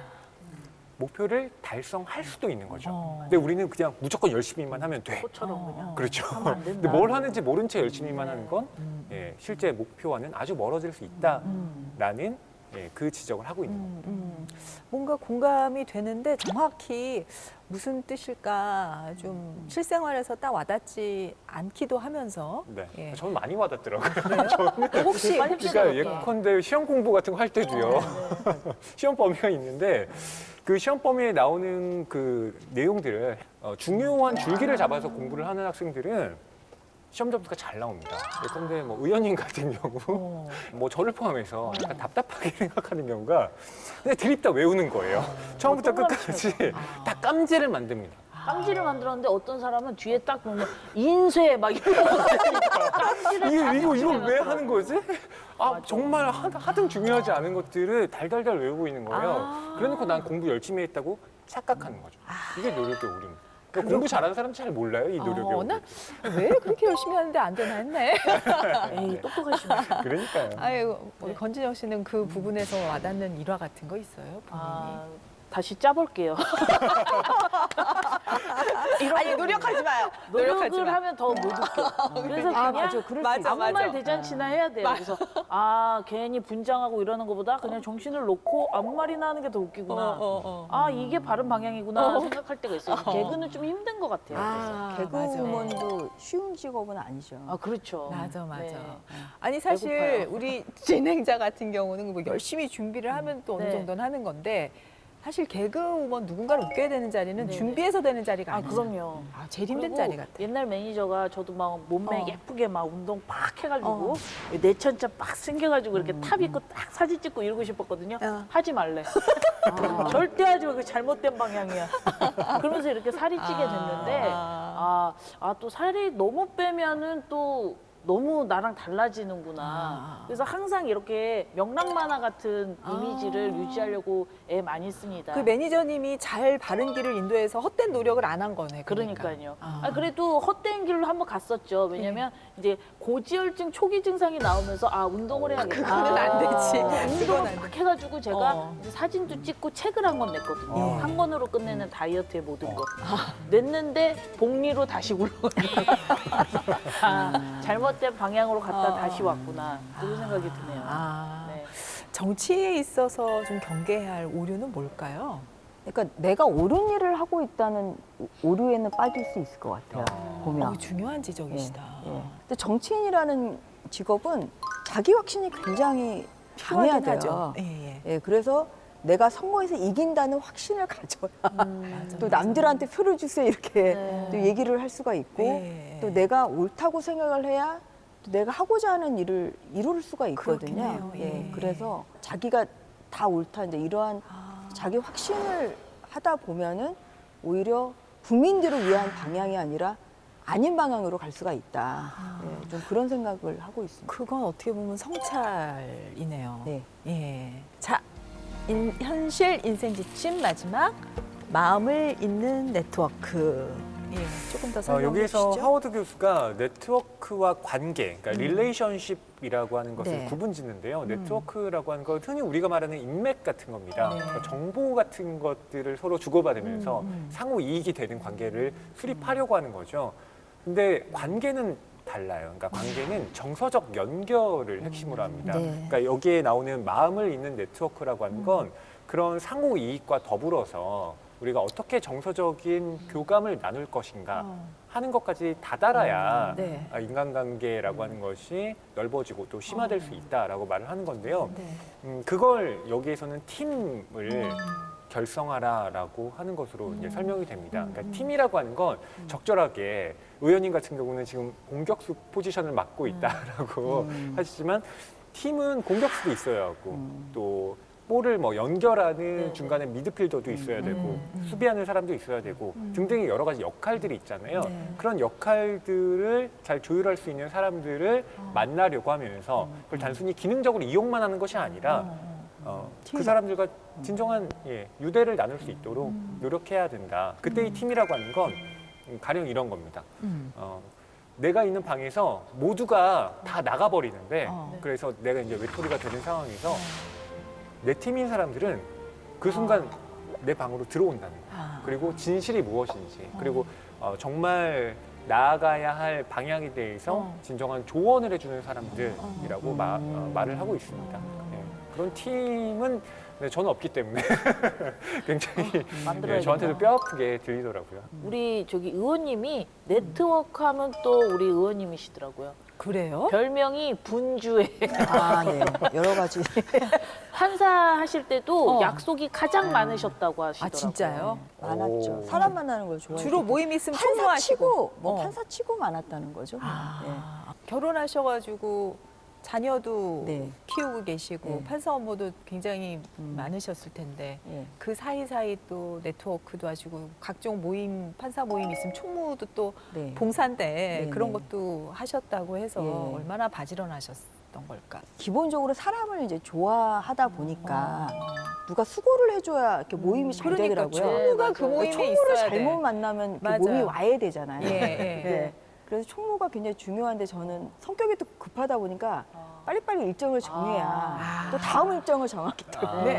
목표를 달성할 수도 있는 거죠. 근데 우리는 그냥 무조건 열심히만 하면 돼. 꽃처럼 그냥. 그렇죠. 하면 안 된다. 근데 뭘 하는지 모른 채 열심히만 하는 건 예, 실제 목표와는 아주 멀어질 수 있다라는 예, 그 지적을 하고 있는 겁니다. 뭔가 공감이 되는데 정확히 무슨 뜻일까 좀 실생활에서 딱 와닿지 않기도 하면서. 네, 예. 저는 많이 와닿더라고요. 혹시 빨리 그러니까 깨달았다. 예컨대 시험 공부 같은 거 할 때도요. 시험 범위가 있는데 그 시험 범위에 나오는 그 내용들을 중요한 줄기를 잡아서 공부를 하는 학생들은 시험 점수가 잘 나옵니다. 예컨대 뭐 의원님 같은 경우 뭐 저를 포함해서 약간 답답하게 생각하는 경우가 그냥 드립다 외우는 거예요. 처음부터 끝까지 다 깜지를 만듭니다. 깜지를 만들었는데 어떤 사람은 뒤에 딱 보면 인쇄 막 이런 거 깜지를 이걸 왜 하는 거지? 아, 정말 하등 중요하지 않은 것들을 달달달 외우고 있는 거예요. 그래놓고 난 공부 열심히 했다고 착각하는 거죠. 이게 노력의 오류입니다. 그러니까 공부 잘하는 사람 잘 몰라요, 이 노력의 오류. 왜 그렇게 열심히 하는데 안 되나 했네. 에이 똑똑하시네. 그러니까요. 아유, 우리 건진영 씨는 그 부분에서 와닿는 일화 같은 거 있어요? 본인이? 아, 다시 짜볼게요. 아니, 노력하지 마요. 노력을 하면 더 못 웃겨. 그래서 아, 그냥 맞아. 그럴 수 맞아, 있어. 아무 맞아. 말 대잔치나 해야 돼요. 그래서 아 괜히 분장하고 이러는 것보다 그냥 정신을 놓고 아무 말이나 하는 게 더 웃기구나. 아 이게 바른 방향이구나 생각할 때가 있어요. 개그는 좀 힘든 것 같아요. 아, 개그우먼도 쉬운 직업은 아니죠. 아 그렇죠. 맞아. 네. 아니 사실 배고파요. 우리 진행자 같은 경우는 뭐 열심히 준비를 하면 또 어느 네. 정도는 하는 건데 사실 개그우먼 누군가를 웃겨야 되는 자리는 네네. 준비해서 되는 자리가 아 아니죠. 그럼요. 아, 제일 힘든 그리고 자리 같아. 옛날 매니저가 저도 막 몸매 어. 예쁘게 막 운동 팍 해가지고 내천자 빡 생겨가지고 이렇게 탑 입고 딱 사진 찍고 이러고 싶었거든요. 하지 말래. 절대 하지 마. 그 잘못된 방향이야. 그러면서 이렇게 살이 찌게 됐는데 또 살이 너무 빼면은 또 너무 나랑 달라지는구나. 그래서 항상 이렇게 명랑만화 같은 이미지를 유지하려고 애 많이 씁니다. 그 매니저님이 잘 바른 길을 인도해서 헛된 노력을 안 한 거네. 그러니까요. 아. 그래도 헛된 길로 한번 갔었죠. 왜냐면 이제 고지혈증 초기 증상이 나오면서 운동을 해야겠다. 그거는 안 되지. 운동을 그건 안 막 해가지고 제가 어. 이제 사진도 찍고 책을 한 권 냈거든요. 예. 한 권으로 끝내는 다이어트의 모든 것. 냈는데 복리로 다시 올라오고 잘못된 방향으로 갔다 다시 왔구나. 그런 생각이 드네요. 네. 정치에 있어서 좀 경계해야 할 오류는 뭘까요? 그러니까 내가 옳은 일을 하고 있다는 오류에는 빠질 수 있을 것 같아요. 보면. 중요한 지적이시다. 예. 근데 정치인이라는 직업은 자기 확신이 굉장히 강해야 필요하긴 돼요. 하죠. 예, 예. 예, 그래서 내가 선거에서 이긴다는 확신을 가져야 맞아, 또 맞아. 남들한테 표를 주세요 이렇게 네. 또 얘기를 할 수가 있고 예. 또 내가 옳다고 생각을 해야 또 내가 하고자 하는 일을 이룰 수가 그렇긴 있거든요. 해요. 예. 그래서 자기가 다 옳다 이제 이러한 자기 확신을 하다 보면은 오히려 국민들을 위한 방향이 아니라 아닌 방향으로 갈 수가 있다. 예, 좀 그런 생각을 하고 있습니다. 그건 어떻게 보면 성찰이네요. 네. 예. 자, 현실 인생 지침 마지막 마음을 잇는 네트워크. 예, 조금 더 설명해 여기에서 주시죠. 하워드 교수가 네트워크와 관계, 그러니까 릴레이션십이라고 하는 것을 네. 구분 짓는데요. 네트워크라고 하는 건 흔히 우리가 말하는 인맥 같은 겁니다. 네. 그러니까 정보 같은 것들을 서로 주고받으면서 상호 이익이 되는 관계를 수립하려고 하는 거죠. 근데 관계는 달라요. 그러니까 관계는 정서적 연결을 핵심으로 합니다. 네. 그러니까 여기에 나오는 마음을 잇는 네트워크라고 하는 건 그런 상호 이익과 더불어서 우리가 어떻게 정서적인 교감을 나눌 것인가 하는 것까지 다다라야 네. 인간관계라고 하는 것이 넓어지고 또 심화될 수 있다라고 말을 하는 건데요. 네. 그걸 여기에서는 팀을 결성하라라고 하는 것으로 이제 설명이 됩니다. 그러니까 팀이라고 하는 건 적절하게 의원님 같은 경우는 지금 공격수 포지션을 맡고 있다라고 하시지만 팀은 공격수도 있어야 하고 또 볼을 뭐 연결하는 중간에 미드필더도 있어야 되고 수비하는 사람도 있어야 되고 등등의 여러 가지 역할들이 있잖아요. 네. 그런 역할들을 잘 조율할 수 있는 사람들을 만나려고 하면서 그걸 단순히 기능적으로 이용만 하는 것이 아니라 그 사람들과 진정한 유대를 나눌 수 있도록 노력해야 된다. 그때 이 팀이라고 하는 건 가령 이런 겁니다. 내가 있는 방에서 모두가 다 나가버리는데 그래서 내가 이제 외톨이가 되는 상황에서 내 팀인 사람들은 그 순간 내 방으로 들어온다는 거예요. 그리고 진실이 무엇인지 그리고 정말 나아가야 할 방향에 대해서 진정한 조언을 해주는 사람들이라고 말을 하고 있습니다. 네. 그런 팀은 저는 없기 때문에 굉장히 만들어야겠다. 저한테도 뼈아프게 들리더라고요. 우리 저기 의원님이 네트워크 하면 또 우리 의원님이시더라고요. 그래요? 별명이 분주해. 네. 여러 가지. 판사 하실 때도 약속이 가장 많으셨다고 하시더라고요. 진짜요? 많았죠. 오. 사람 만나는 걸 좋아해요. 주로 모임 있으면 판사 총무하시고. 치고 뭐 어. 판사 치고 많았다는 거죠. 결혼하셔가지고 자녀도 네. 키우고 계시고 네. 판사 업무도 굉장히 많으셨을 텐데 네. 그 사이사이 또 네트워크도 하시고 각종 모임, 판사 모임 있으면 총무도 또 네. 봉사인데 네, 그런 네. 것도 하셨다고 해서 예. 얼마나 바지런하셨던 걸까? 기본적으로 사람을 이제 좋아하다 보니까 누가 수고를 해줘야 이렇게 모임이 잘 그러니까 되더라고요. 총무가 그 맞아요. 모임에 총무를 있어야 잘못 돼. 만나면 이렇게 맞아요. 몸이 와야 되잖아요. 예, 예. 네. 그래서 총무가 굉장히 중요한데 저는 성격이 또 급하다 보니까 빨리빨리 일정을 정해야 또 다음 일정을 정하기 때문에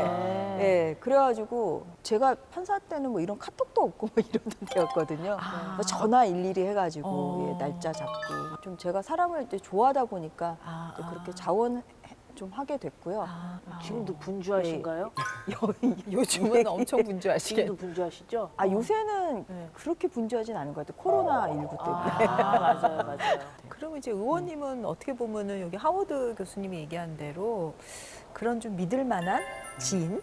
네, 그래가지고 제가 판사 때는 뭐 이런 카톡도 없고 뭐 이러던 때였거든요. 그래서 전화 일일이 해가지고 날짜 잡고 좀 제가 사람을 이제 좋아하다 보니까 또 그렇게 자원 좀 하게 됐고요. 지금도 분주하신가요? 요즘은 엄청 지금도 분주하시겠. 분주하시죠? 요새는 네. 그렇게 분주하진 않은 것 같아요. 코로나19 때문에. 맞아요. 그러면 이제 의원님은 어떻게 보면은 여기 하워드 교수님이 얘기한 대로 그런 좀 믿을 만한 지인,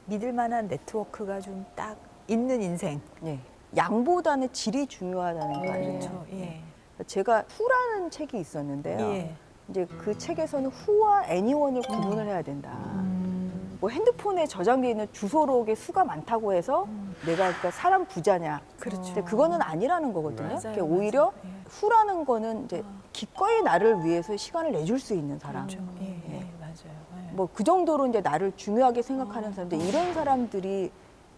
믿을 만한 네트워크가 좀 딱 있는 인생. 네. 양보다는 질이 중요하다는 거 아니에요. 그렇죠. 예. 제가 후라는 책이 있었는데요. 예. 이제 그 책에서는 후와 애니원을 구분을 해야 된다. 뭐 핸드폰에 저장되어 있는 주소록의 수가 많다고 해서 내가 그러니까 사람 부자냐. 그렇죠. 근데 그거는 아니라는 거거든요. 맞아요, 그러니까 오히려 맞아요. 예. 후라는 거는 이제 기꺼이 나를 위해서 시간을 내줄 수 있는 사람. 맞아요. 뭐 그 정도로 이제 나를 중요하게 생각하는 사람들, 이런 사람들이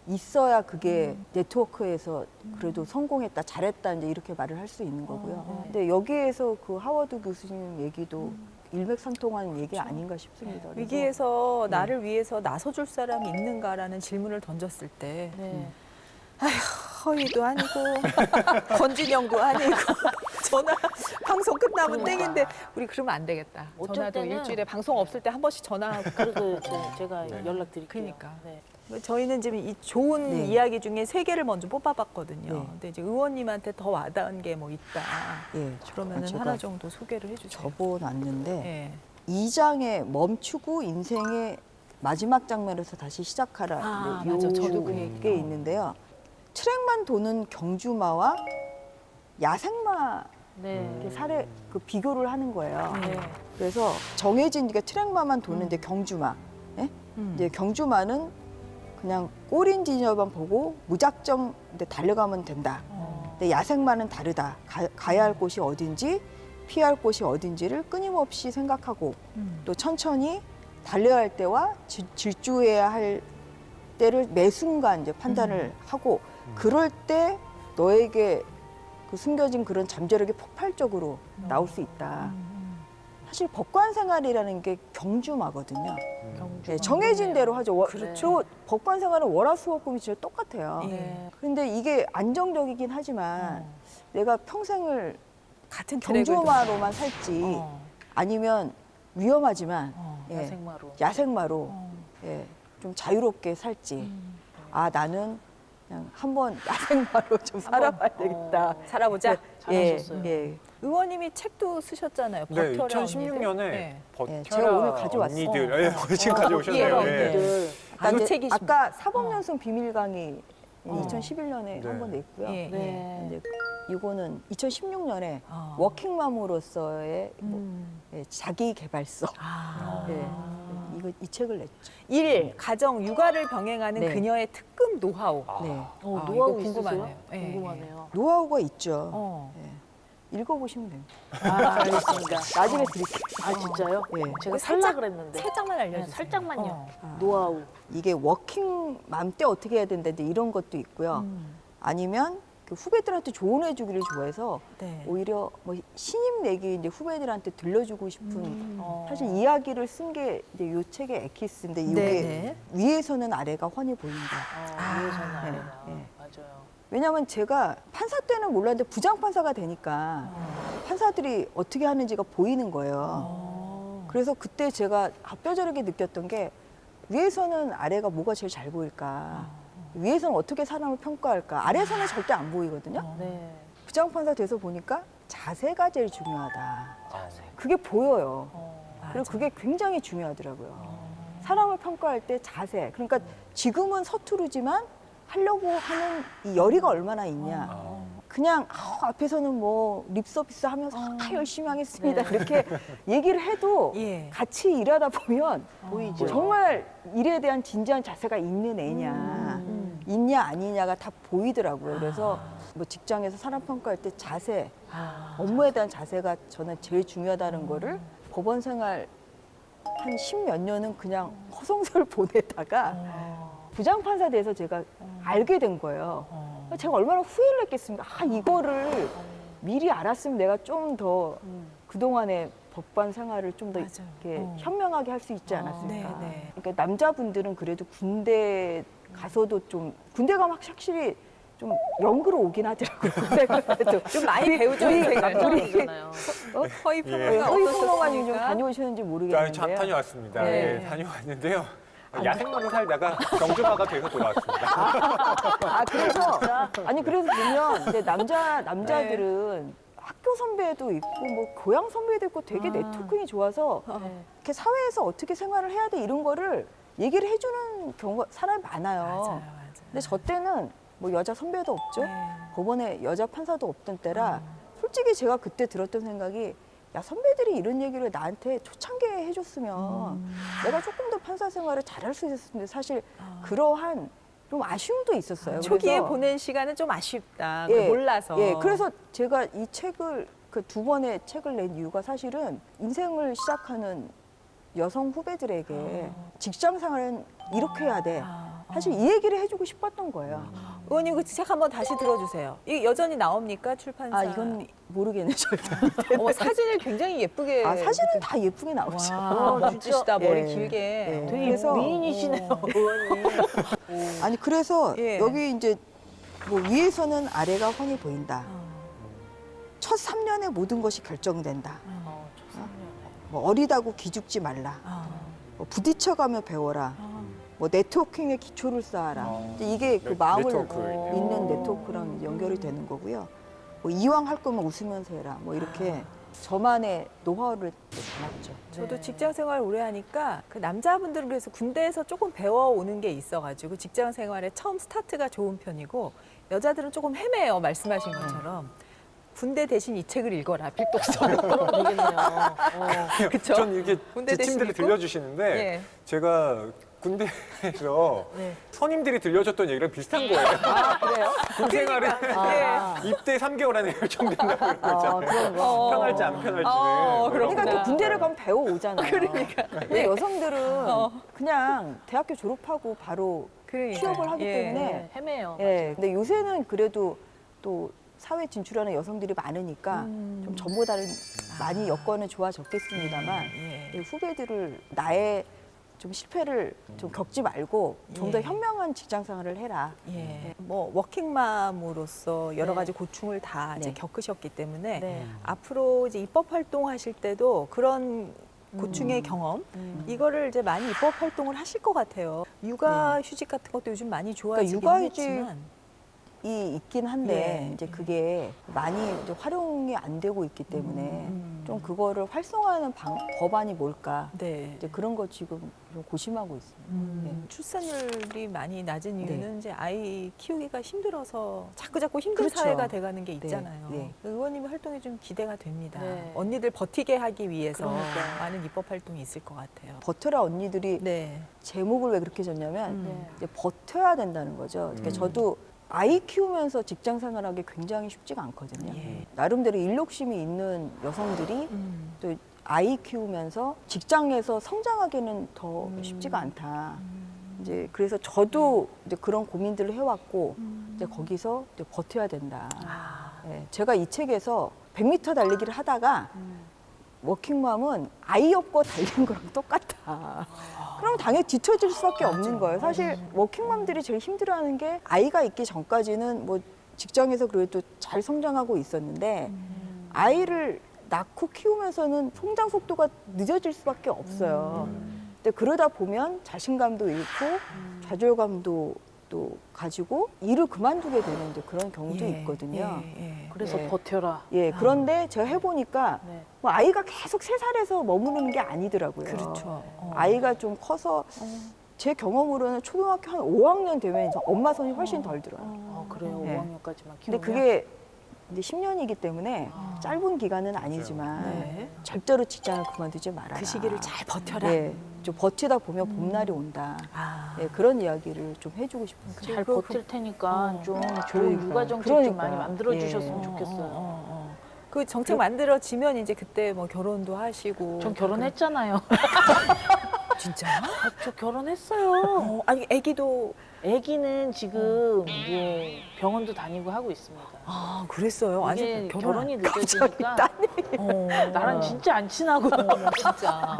있어야 그게 네트워크에서 그래도 성공했다, 잘했다 이제 이렇게 말을 할 수 있는 거고요. 근데 여기에서 그 하워드 교수님 얘기도 일맥상통하는 얘기 아닌가 싶습니다. 그래서 위기에서 나를 위해서 나서줄 사람이 있는가라는 질문을 던졌을 때 네. 허위도 아니고 권진영도 아니고 전화 방송 끝나면 땡인데 우리 그러면 안 되겠다. 어쩔 전화도 때는 일주일에 방송 없을 때 한 번씩 전화하고. 그래도 제가 네. 연락드릴게요. 그러니까. 네. 저희는 지금 이 좋은 네. 이야기 중에 3개를 먼저 뽑아봤거든요. 네. 근데 이제 의원님한테 더 와닿은 게 뭐 있다. 예, 그러면은 제가 하나 정도 소개를 해주세요. 접어놨는데 예. 2장에 멈추고 인생의 마지막 장면에서 다시 시작하라. 아, 네, 맞아. 저도 요 그 얘기. 게 있는데요. 트랙만 도는 경주마와 야생마 네. 이렇게 사례 그 비교를 하는 거예요. 네. 그래서 정해진 그러니까 트랙마만 도는데 경주마, 예? 이제 경주마는 그냥 꼬린 지점만 보고 무작정 이제 달려가면 된다. 근데 야생마는 다르다. 가야 할 곳이 어딘지 피할 곳이 어딘지를 끊임없이 생각하고 또 천천히 달려야 할 때와 질주해야 할 때를 매 순간 이제 판단을 하고 그럴 때 너에게 그 숨겨진 그런 잠재력이 폭발적으로 나올 수 있다. 사실 법관 생활이라는 게 경주마거든요. 경주. 네, 정해진 대로 하죠. 그렇죠. 법관 생활은 월화수목금이 진짜 똑같아요. 예. 그런데 이게 안정적이긴 하지만 내가 평생을 같은 트랙을 경주마로만 살지 어. 아니면 위험하지만 예, 야생마로. 야생마로 예, 좀 자유롭게 살지. 아 나는 그냥 한번 야생마로 좀 살아봐야 되겠다. 살아보자. 잘하셨어요. 예. 의원님이 책도 쓰셨잖아요. 네, 버텨라 2016년에 언니들. 네. 버텨라 제가 오늘 가져왔어요. 언니들. 예, 지금 가져오셨네요. 예, 예. 언니들. 그러니까 이 이제 책이 아까 사법연수원 비밀 강의 어. 2011년에 네. 한 번 냈고요. 예, 네. 이제 이거는 2016년에 어. 워킹맘으로서의 뭐, 예, 자기 개발서. 아. 예, 이 책을 냈죠. 일, 가정, 육아를 병행하는 네. 그녀의 특급 노하우. 아. 네. 아, 노하우 이거 궁금하네요. 있으세요? 예, 궁금하네요. 노하우가 있죠. 어. 예. 읽어보시면 됩니다. 아, 알겠습니다. 나중에 드릴게요. 아, 진짜요? 예. 제가 살짝- 살라 그랬는데. 살짝만 알려주세요. 네, 살짝만요. 어. 노하우. 이게 워킹맘 때 어떻게 해야 된다 이런 것도 있고요. 아니면 그 후배들한테 조언해 주기를 좋아해서 네. 오히려 뭐 신임 내기 이제 후배들한테 들려주고 싶은 어. 사실 이야기를 쓴 게 이제 요 책의 에키스인데 이게 네. 위에서는 아래가 훤히 보인다. 위에서는 네, 아래가. 네. 맞아요. 왜냐하면 제가 판사 때는 몰랐는데 부장판사가 되니까 판사들이 어떻게 하는지가 보이는 거예요. 그래서 그때 제가 뼈저리게 느꼈던 게 위에서는 아래가 뭐가 제일 잘 보일까? 위에서는 어떻게 사람을 평가할까? 아래에서는 절대 안 보이거든요. 네. 부장판사 돼서 보니까 자세가 제일 중요하다. 자세. 그게 보여요. 어. 그리고 그게 굉장히 중요하더라고요. 사람을 평가할 때 자세. 그러니까 지금은 서투르지만 하려고 하는 이 열의가 얼마나 있냐. 아. 그냥 앞에서는 뭐 립서비스 하면서 열심히 하겠습니다. 네. 이렇게 얘기를 해도 예. 같이 일하다 보면 보이죠. 정말 일에 대한 진지한 자세가 있는 애냐, 있냐 아니냐가 다 보이더라고요. 그래서 뭐 직장에서 사람 평가할 때 자세, 아, 업무에 대한 자세가 저는 제일 중요하다는 거를 법원 생활 한 10몇 년은 그냥 허송세월 보내다가 부장판사 돼서 제가 알게 된 거예요. 제가 얼마나 후회를 했겠습니까? 아, 이거를 미리 알았으면 내가 좀 더 그동안의 법관 생활을 좀 더 맞아요. 이렇게 현명하게 할 수 있지 네, 않았을까. 네. 그러니까 남자분들은 그래도 군대 가서도 좀 군대 가면 확실히 좀 연구로 오긴 하더라고요. 군대 가서 좀 많이 배우죠, 인생을. 남자분이잖아요. 허위 예. 평가가 허위 평가가지고 좀 어떠셨습니까? 다녀오셨는지 아, 모르겠는데요. 다녀왔습니다. 네. 예, 다녀왔는데요. 야생마로 살다가 경주마가 돼서 돌아왔습니다. 아 그래서 아니 그래서 보면 이제 남자들은 학교 선배도 있고 뭐 고향 선배도 있고 되게 네트워킹이 좋아서 네. 이렇게 사회에서 어떻게 생활을 해야 돼 이런 거를 얘기를 해주는 경우가 사람이 많아요. 맞아요. 근데 저 때는 뭐 여자 선배도 없죠. 네. 법원에 여자 판사도 없던 때라 솔직히 제가 그때 들었던 생각이 야 선배들이 이런 얘기를 나한테 초창기에 해줬으면 내가 조금 더 판사 생활을 잘할 수 있었을 텐데 사실 그러한 좀 아쉬움도 있었어요. 초기에 그래서 보낸 시간은 좀 아쉽다. 예, 몰라서. 예, 그래서 제가 이 책을 그 2번의 책을 낸 이유가 사실은 인생을 시작하는 여성 후배들에게 직장 생활은 이렇게 해야 돼. 사실 이 얘기를 해주고 싶었던 거예요. 의원님 그 책 한번 다시 들어주세요. 이게 여전히 나옵니까 출판사? 아 이건 모르겠네 절대. 어머, 사진을 굉장히 예쁘게. 아 사실은 다 예쁘게 나오죠. 와, 멋지시다. 머리 예. 길게. 예. 되게 그래서 미인이시네요, 의원님. 아니 그래서 예. 여기 이제 뭐 위에서는 아래가 훤히 보인다. 첫 3년에 모든 것이 결정된다. 뭐 어리다고 기죽지 말라. 뭐 부딪혀가며 배워라. 뭐 네트워킹의 기초를 쌓아라. 이제 이게 그 마음을 네트워크가 있네요. 잇는 네트워크랑 이제 연결이 되는 거고요. 뭐 이왕 할 거면 웃으면서 해라. 뭐 이렇게 저만의 노하우를 담았죠. 저도 직장 생활 오래 하니까 그 남자분들은 그래서 군대에서 조금 배워오는 게 있어가지고 직장 생활에 처음 스타트가 좋은 편이고 여자들은 조금 헤매요. 말씀하신 것처럼. 군대 대신 이 책을 읽어라. 필독서로. 되겠네요. 그쵸? 전 이렇게 군대 지침들을 대신 읽고? 들려주시는데 예. 제가 군대에서 네. 선임들이 들려줬던 얘기랑 비슷한 거예요. 아 그래요? 군 생활은 아, 입대 3개월 안에 결정된다고 그런 거 있잖아요. 그런 거. 편할지 안 편할지는. 그렇구나. 그러니까 또 군대를 가면 배워 오잖아요. 그러니까. 근데 여성들은 그냥 대학교 졸업하고 바로 그러니까. 취업을 하기 예. 때문에 네, 헤매요. 예. 근데 요새는 그래도 또 사회 진출하는 여성들이 많으니까 좀 전보다는 많이 여건은 좋아졌겠습니다만 예. 이 후배들을 나의 좀 실패를 좀 겪지 말고 좀 더 예. 현명한 직장 생활을 해라. 예. 뭐 워킹맘으로서 여러 네. 가지 고충을 다 이제 네. 겪으셨기 때문에 네. 앞으로 이제 입법 활동하실 때도 그런 고충의 경험 이거를 이제 많이 입법 활동을 하실 것 같아요. 육아 휴직 같은 것도 요즘 많이 좋아지긴 육아휴직 했지만 이 있긴 한데 예. 이제 그게 많이 이제 활용이 안 되고 있기 때문에 좀 그거를 활성화하는 법안이 뭘까 네. 이제 그런 거 지금 좀 고심하고 있습니다. 출산율이 많이 낮은 이유는 네. 이제 아이 키우기가 힘들어서 자꾸 힘든 그렇죠. 사회가 돼가는 게 있잖아요. 네. 의원님의 활동이 좀 기대가 됩니다. 네. 언니들 버티게 하기 위해서 그러니까요. 많은 입법 활동이 있을 것 같아요. 버텨라 언니들이 네. 제목을 왜 그렇게 줬냐면 네. 이제 버텨야 된다는 거죠. 그러니까 저도 아이 키우면서 직장 생활하기 굉장히 쉽지가 않거든요. 예. 나름대로 일욕심이 있는 여성들이 또 아이 키우면서 직장에서 성장하기는 더 쉽지가 않다. 이제 그래서 저도 이제 그런 고민들을 해왔고 이제 거기서 이제 버텨야 된다. 예, 제가 이 책에서 100m 달리기를 하다가 워킹맘은 아이 없고 달리는 거랑 똑같아. 그럼 당연히 뒤처질 수밖에 없는 거예요. 사실 워킹맘들이 제일 힘들어하는 게 아이가 있기 전까지는 뭐 직장에서 그래도 잘 성장하고 있었는데 아이를 낳고 키우면서는 성장 속도가 늦어질 수밖에 없어요. 근데 그러다 보면 자신감도 잃고 좌절감도 또 가지고 일을 그만두게 되는 이제 그런 경우도 있거든요. 그래서 예. 버텨라. 예, 그런데 제가 해보니까 네. 뭐 아이가 계속 3살에서 머무르는 게 아니더라고요. 그렇죠. 아이가 좀 커서 제 경험으로는 초등학교 한 5학년 되면 이제 엄마 손이 훨씬 덜 들어요. 아, 그래요? 네. 5학년까지만 근데 키우면? 그게 이제 10년이기 때문에 짧은 기간은 아니지만 네. 절대로 직장을 그만두지 말아라. 그 시기를 잘 버텨라. 네, 좀 버티다 보면 봄날이 온다. 아. 네, 그런 이야기를 좀 해주고 싶었어요. 잘 버틸 테니까 좀 좋은 그러니까. 육아 정책 좀 그러니까. 많이 만들어 예. 주셨으면 좋겠어요. 그 정책 만들어지면 이제 그때 뭐 결혼도 하시고. 전 결혼했잖아요. 진짜? 저 결혼했어요. 아니 아기도 아기는 지금 뭐 병원도 다니고 하고 있습니다. 아 그랬어요. 이게 아직 결혼이 늦어지니까 어. 나랑 진짜 안 친하고 진짜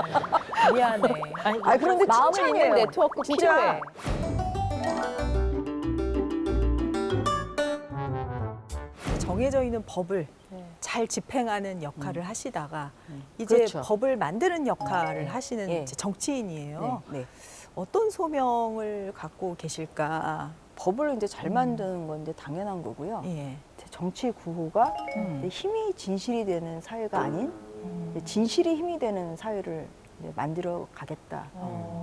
미안해. 아 그런데 마음을 칭찬이에요. 잇는 네트워크 진짜. 필요해. 정해져 있는 법을 네. 잘 집행하는 역할을 하시다가 이제 그렇죠. 법을 만드는 역할을 하시는 예. 이제 정치인이에요. 네, 네. 어떤 소명을 갖고 계실까? 법을 이제 잘 만드는 건 이제 당연한 거고요. 예. 정치 구호가 이제 힘이 진실이 되는 사회가 아닌 이제 진실이 힘이 되는 사회를 이제 만들어 가겠다.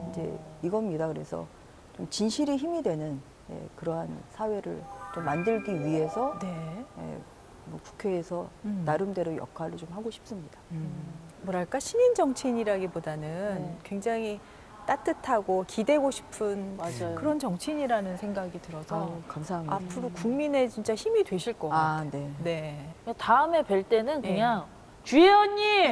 이제 이겁니다. 그래서 좀 진실이 힘이 되는 그러한 사회를 좀 만들기 위해서 네. 뭐 국회에서 나름대로 역할을 좀 하고 싶습니다. 뭐랄까 신인 정치인이라기보다는 네. 굉장히 따뜻하고 기대고 싶은 맞아요. 그런 정치인이라는 생각이 들어서 아유, 감사합니다. 앞으로 국민의 진짜 힘이 되실 것 같아요. 아, 네. 네. 다음에 뵐 때는 네. 그냥 주혜 언니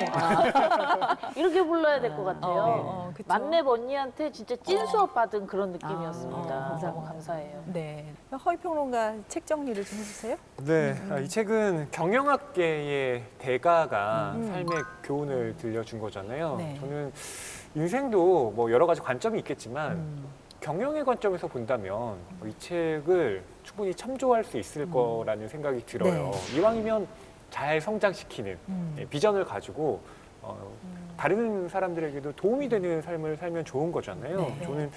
이렇게 불러야 될 것 같아요. 그쵸. 만렙 언니한테 진짜 찐 수업 받은 그런 느낌이었습니다. 감사합니다. 너무 감사해요. 네. 허위평론가 책 정리를 좀 해주세요. 네, 이 책은 경영학계의 대가가 음. 삶의 교훈을 들려준 거잖아요. 네. 저는 인생도 뭐 여러 가지 관점이 있겠지만 경영의 관점에서 본다면 이 책을 충분히 참조할 수 있을 거라는 생각이 들어요. 이왕이면 잘 성장시키는 비전을 가지고 다른 사람들에게도 도움이 되는 삶을 살면 좋은 거잖아요. 네. 저는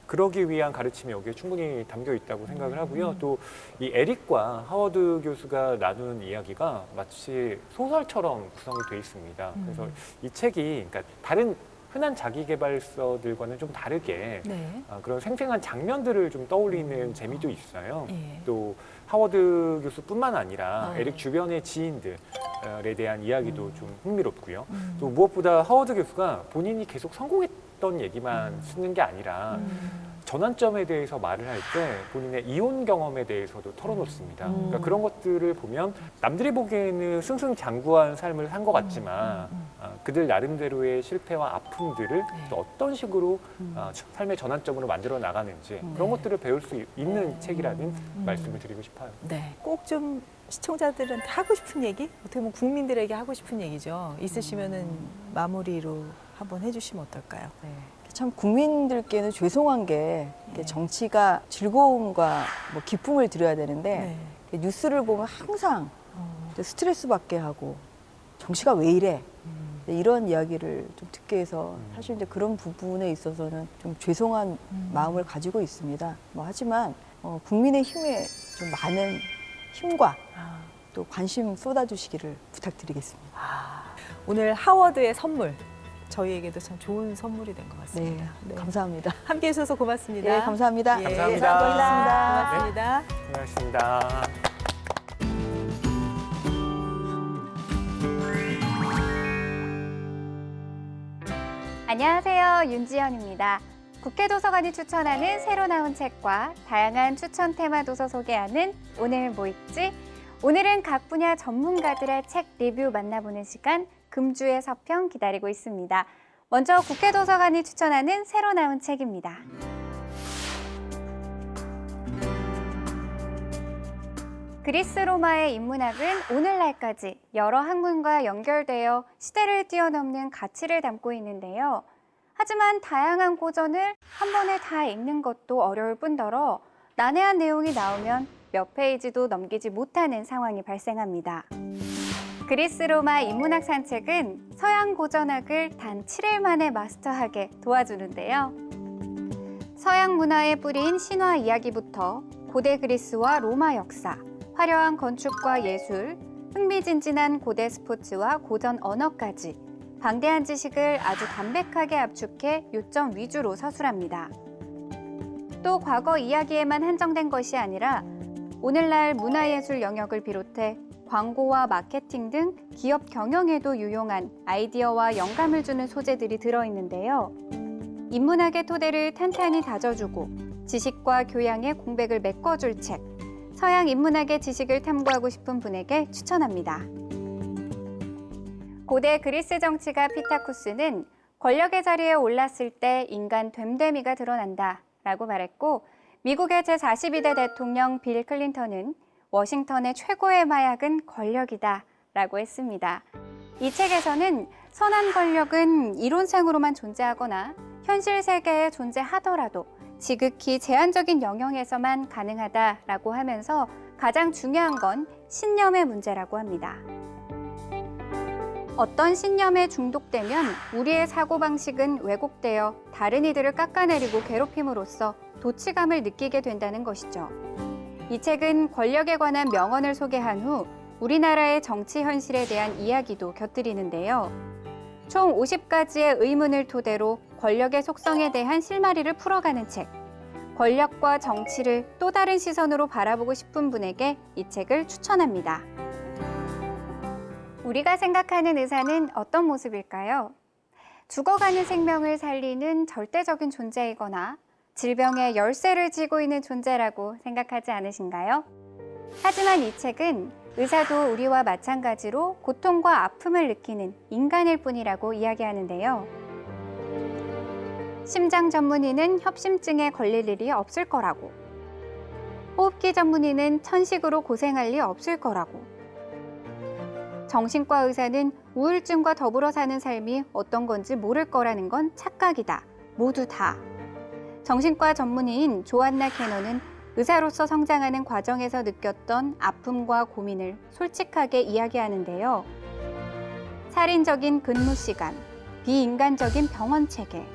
그러기 위한 가르침이 여기에 충분히 담겨 있다고 생각을 하고요. 또 이 에릭과 하워드 교수가 나눈 이야기가 마치 소설처럼 구성이 돼 있습니다. 그래서 이 책이 그러니까 다른 흔한 자기계발서들과는 좀 다르게 네. 그런 생생한 장면들을 좀 떠올리는 재미도 있어요. 예. 또 하워드 교수뿐만 아니라 네. 에릭 주변의 지인들에 대한 이야기도 좀 흥미롭고요. 또 무엇보다 하워드 교수가 본인이 계속 성공했던 얘기만 쓰는 게 아니라 전환점에 대해서 말을 할 때 본인의 이혼 경험에 대해서도 털어놓습니다. 그러니까 그런 것들을 보면 남들이 보기에는 승승장구한 삶을 산 것 같지만 그들 나름대로의 실패와 아픔들을 또 어떤 식으로 삶의 전환점으로 만들어 나가는지 그런 것들을 배울 수 있는 책이라는 말씀을 드리고 싶어요. 네. 꼭 좀 시청자들한테 하고 싶은 얘기, 어떻게 보면 국민들에게 하고 싶은 얘기죠. 있으시면은 마무리로 한번 해주시면 어떨까요? 네. 참 국민들께는 죄송한 게 정치가 즐거움과 뭐 기쁨을 드려야 되는데 뉴스를 보면 항상 스트레스 받게 하고 정치가 왜 이래 이런 이야기를 좀 듣게 해서 사실 이제 그런 부분에 있어서는 좀 죄송한 마음을 가지고 있습니다. 뭐 하지만 국민의 힘에 좀 많은 힘과 또 관심 쏟아주시기를 부탁드리겠습니다. 오늘 하워드의 선물, 저희에게도 참 좋은 선물이 된 것 같습니다. 네. 감사합니다. 함께 해주셔서 고맙습니다. 네, 감사합니다. 예, 감사합니다. 고맙습니다. 고맙습니다. 안녕하세요. 윤지연입니다. 국회 도서관이 추천하는 새로 나온 책과 다양한 추천 테마 도서 소개하는 오늘 뭐 읽지? 오늘은 각 분야 전문가들의 책 리뷰 만나보는 시간 금주의 서평 기다리고 있습니다. 먼저 국회 도서관이 추천하는 새로 나온 책입니다. 그리스 로마의 인문학은 오늘날까지 여러 학문과 연결되어 시대를 뛰어넘는 가치를 담고 있는데요. 하지만 다양한 고전을 한 번에 다 읽는 것도 어려울 뿐더러 난해한 내용이 나오면 몇 페이지도 넘기지 못하는 상황이 발생합니다. 그리스 로마 인문학 산책은 서양 고전학을 단 7일 만에 마스터하게 도와주는데요. 서양 문화의 뿌리인 신화 이야기부터 고대 그리스와 로마 역사, 화려한 건축과 예술, 흥미진진한 고대 스포츠와 고전 언어까지 방대한 지식을 아주 담백하게 압축해 요점 위주로 서술합니다. 또 과거 이야기에만 한정된 것이 아니라 오늘날 문화예술 영역을 비롯해 광고와 마케팅 등 기업 경영에도 유용한 아이디어와 영감을 주는 소재들이 들어있는데요. 인문학의 토대를 탄탄히 다져주고 지식과 교양의 공백을 메꿔줄 책, 서양 인문학의 지식을 탐구하고 싶은 분에게 추천합니다. 고대 그리스 정치가 피타쿠스는 권력의 자리에 올랐을 때 인간 됨됨이가 드러난다 라고 말했고, 미국의 제42대 대통령 빌 클린턴은 워싱턴의 최고의 마약은 권력이다 라고 했습니다. 이 책에서는 선한 권력은 이론상으로만 존재하거나 현실 세계에 존재하더라도 지극히 제한적인 영역에서만 가능하다라고 하면서 가장 중요한 건 신념의 문제라고 합니다. 어떤 신념에 중독되면 우리의 사고방식은 왜곡되어 다른 이들을 깎아내리고 괴롭힘으로써 도취감을 느끼게 된다는 것이죠. 이 책은 권력에 관한 명언을 소개한 후 우리나라의 정치 현실에 대한 이야기도 곁들이는데요. 총 50가지의 의문을 토대로 권력의 속성에 대한 실마리를 풀어가는 책. 권력과 정치를 또 다른 시선으로 바라보고 싶은 분에게 이 책을 추천합니다. 우리가 생각하는 의사는 어떤 모습일까요? 죽어가는 생명을 살리는 절대적인 존재이거나 질병의 열쇠를 쥐고 있는 존재라고 생각하지 않으신가요? 하지만 이 책은 의사도 우리와 마찬가지로 고통과 아픔을 느끼는 인간일 뿐이라고 이야기하는데요. 심장 전문의는 협심증에 걸릴 일이 없을 거라고, 호흡기 전문의는 천식으로 고생할 리 없을 거라고, 정신과 의사는 우울증과 더불어 사는 삶이 어떤 건지 모를 거라는 건 착각이다. 모두 다. 정신과 전문의인 조안나 캐논은 의사로서 성장하는 과정에서 느꼈던 아픔과 고민을 솔직하게 이야기하는데요. 살인적인 근무 시간, 비인간적인 병원 체계,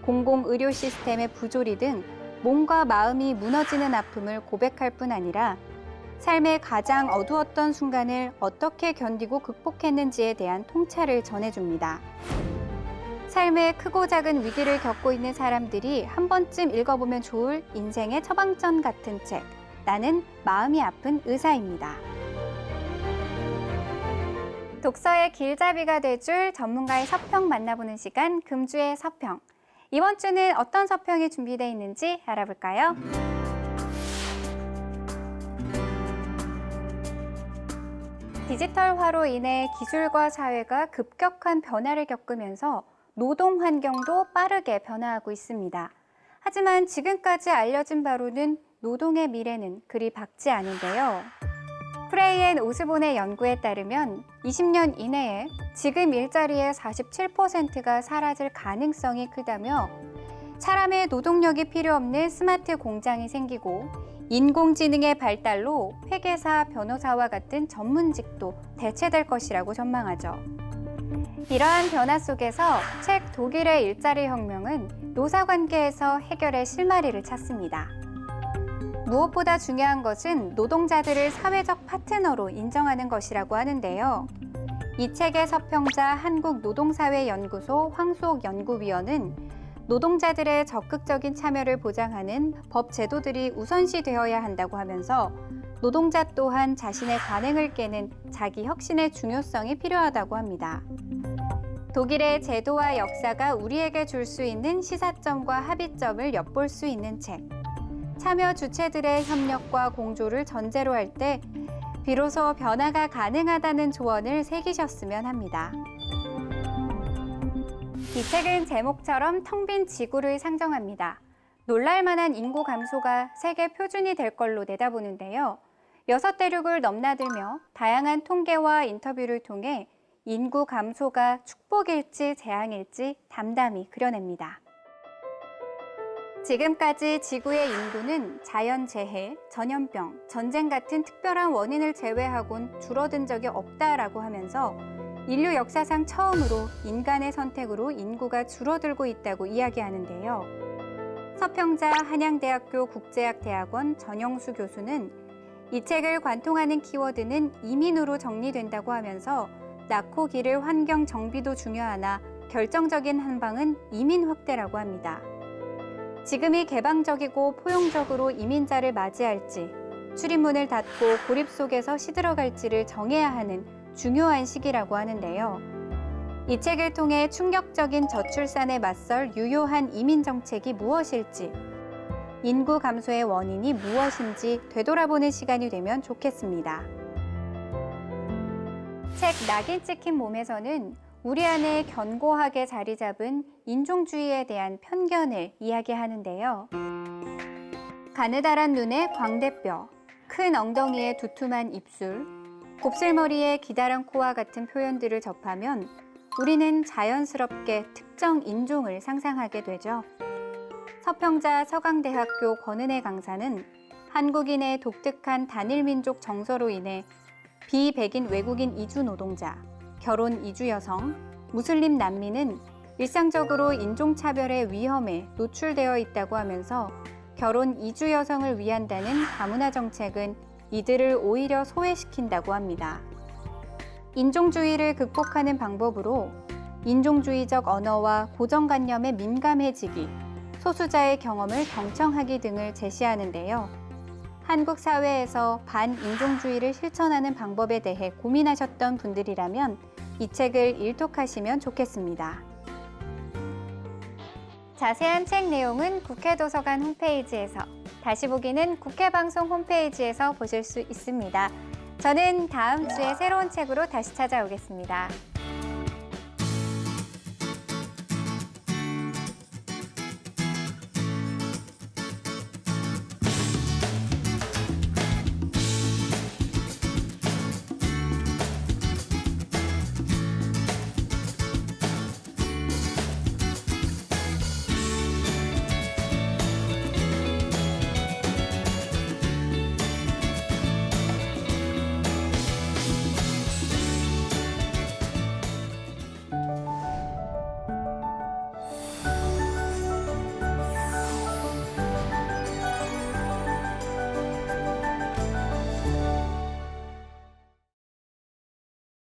공공의료 시스템의 부조리 등 몸과 마음이 무너지는 아픔을 고백할 뿐 아니라 삶의 가장 어두웠던 순간을 어떻게 견디고 극복했는지에 대한 통찰을 전해줍니다. 삶의 크고 작은 위기를 겪고 있는 사람들이 한 번쯤 읽어보면 좋을 인생의 처방전 같은 책, 나는 마음이 아픈 의사입니다. 독서의 길잡이가 돼줄 전문가의 서평 만나보는 시간, 금주의 서평. 이번 주는 어떤 서평이 준비되어 있는지 알아볼까요? 디지털화로 인해 기술과 사회가 급격한 변화를 겪으면서 노동 환경도 빠르게 변화하고 있습니다. 하지만 지금까지 알려진 바로는 노동의 미래는 그리 밝지 않은데요. 프레이 앤 오스본의 연구에 따르면 20년 이내에 지금 일자리의 47%가 사라질 가능성이 크다며 사람의 노동력이 필요 없는 스마트 공장이 생기고 인공지능의 발달로 회계사, 변호사와 같은 전문직도 대체될 것이라고 전망하죠. 이러한 변화 속에서 책 독일의 일자리 혁명은 노사관계에서 해결의 실마리를 찾습니다. 무엇보다 중요한 것은 노동자들을 사회적 파트너로 인정하는 것이라고 하는데요. 이 책의 서평자 한국노동사회연구소 황수옥 연구위원은 노동자들의 적극적인 참여를 보장하는 법 제도들이 우선시되어야 한다고 하면서 노동자 또한 자신의 관행을 깨는 자기 혁신의 중요성이 필요하다고 합니다. 독일의 제도와 역사가 우리에게 줄 수 있는 시사점과 합의점을 엿볼 수 있는 책. 참여 주체들의 협력과 공조를 전제로 할 때 비로소 변화가 가능하다는 조언을 새기셨으면 합니다. 이 책은 제목처럼 텅 빈 지구를 상정합니다. 놀랄만한 인구 감소가 세계 표준이 될 걸로 내다보는데요. 6대륙을 넘나들며 다양한 통계와 인터뷰를 통해 인구 감소가 축복일지 재앙일지 담담히 그려냅니다. 지금까지 지구의 인구는 자연재해, 전염병, 전쟁 같은 특별한 원인을 제외하곤 줄어든 적이 없다라고 하면서 인류 역사상 처음으로 인간의 선택으로 인구가 줄어들고 있다고 이야기하는데요. 서평자 한양대학교 국제학대학원 전영수 교수는 이 책을 관통하는 키워드는 이민으로 정리된다고 하면서 낳고 기를 환경 정비도 중요하나 결정적인 한 방은 이민 확대라고 합니다. 지금이 개방적이고 포용적으로 이민자를 맞이할지, 출입문을 닫고 고립 속에서 시들어갈지를 정해야 하는 중요한 시기라고 하는데요. 이 책을 통해 충격적인 저출산에 맞설 유효한 이민 정책이 무엇일지, 인구 감소의 원인이 무엇인지 되돌아보는 시간이 되면 좋겠습니다. 책 낙인 찍힌 몸에서는 우리 안에 견고하게 자리 잡은 인종주의에 대한 편견을 이야기하는데요. 가느다란 눈에 광대뼈, 큰 엉덩이에 두툼한 입술, 곱슬머리에 기다란 코와 같은 표현들을 접하면 우리는 자연스럽게 특정 인종을 상상하게 되죠. 서평자 서강대학교 권은혜 강사는 한국인의 독특한 단일민족 정서로 인해 비백인 외국인 이주 노동자, 결혼 이주 여성, 무슬림 난민은 일상적으로 인종차별의 위험에 노출되어 있다고 하면서 결혼 이주 여성을 위한다는 다문화 정책은 이들을 오히려 소외시킨다고 합니다. 인종주의를 극복하는 방법으로 인종주의적 언어와 고정관념에 민감해지기, 소수자의 경험을 경청하기 등을 제시하는데요. 한국 사회에서 반인종주의를 실천하는 방법에 대해 고민하셨던 분들이라면 이 책을 일독하시면 좋겠습니다. 자세한 책 내용은 국회 도서관 홈페이지에서, 다시 보기는 국회 방송 홈페이지에서 보실 수 있습니다. 저는 다음 주에 새로운 책으로 다시 찾아오겠습니다.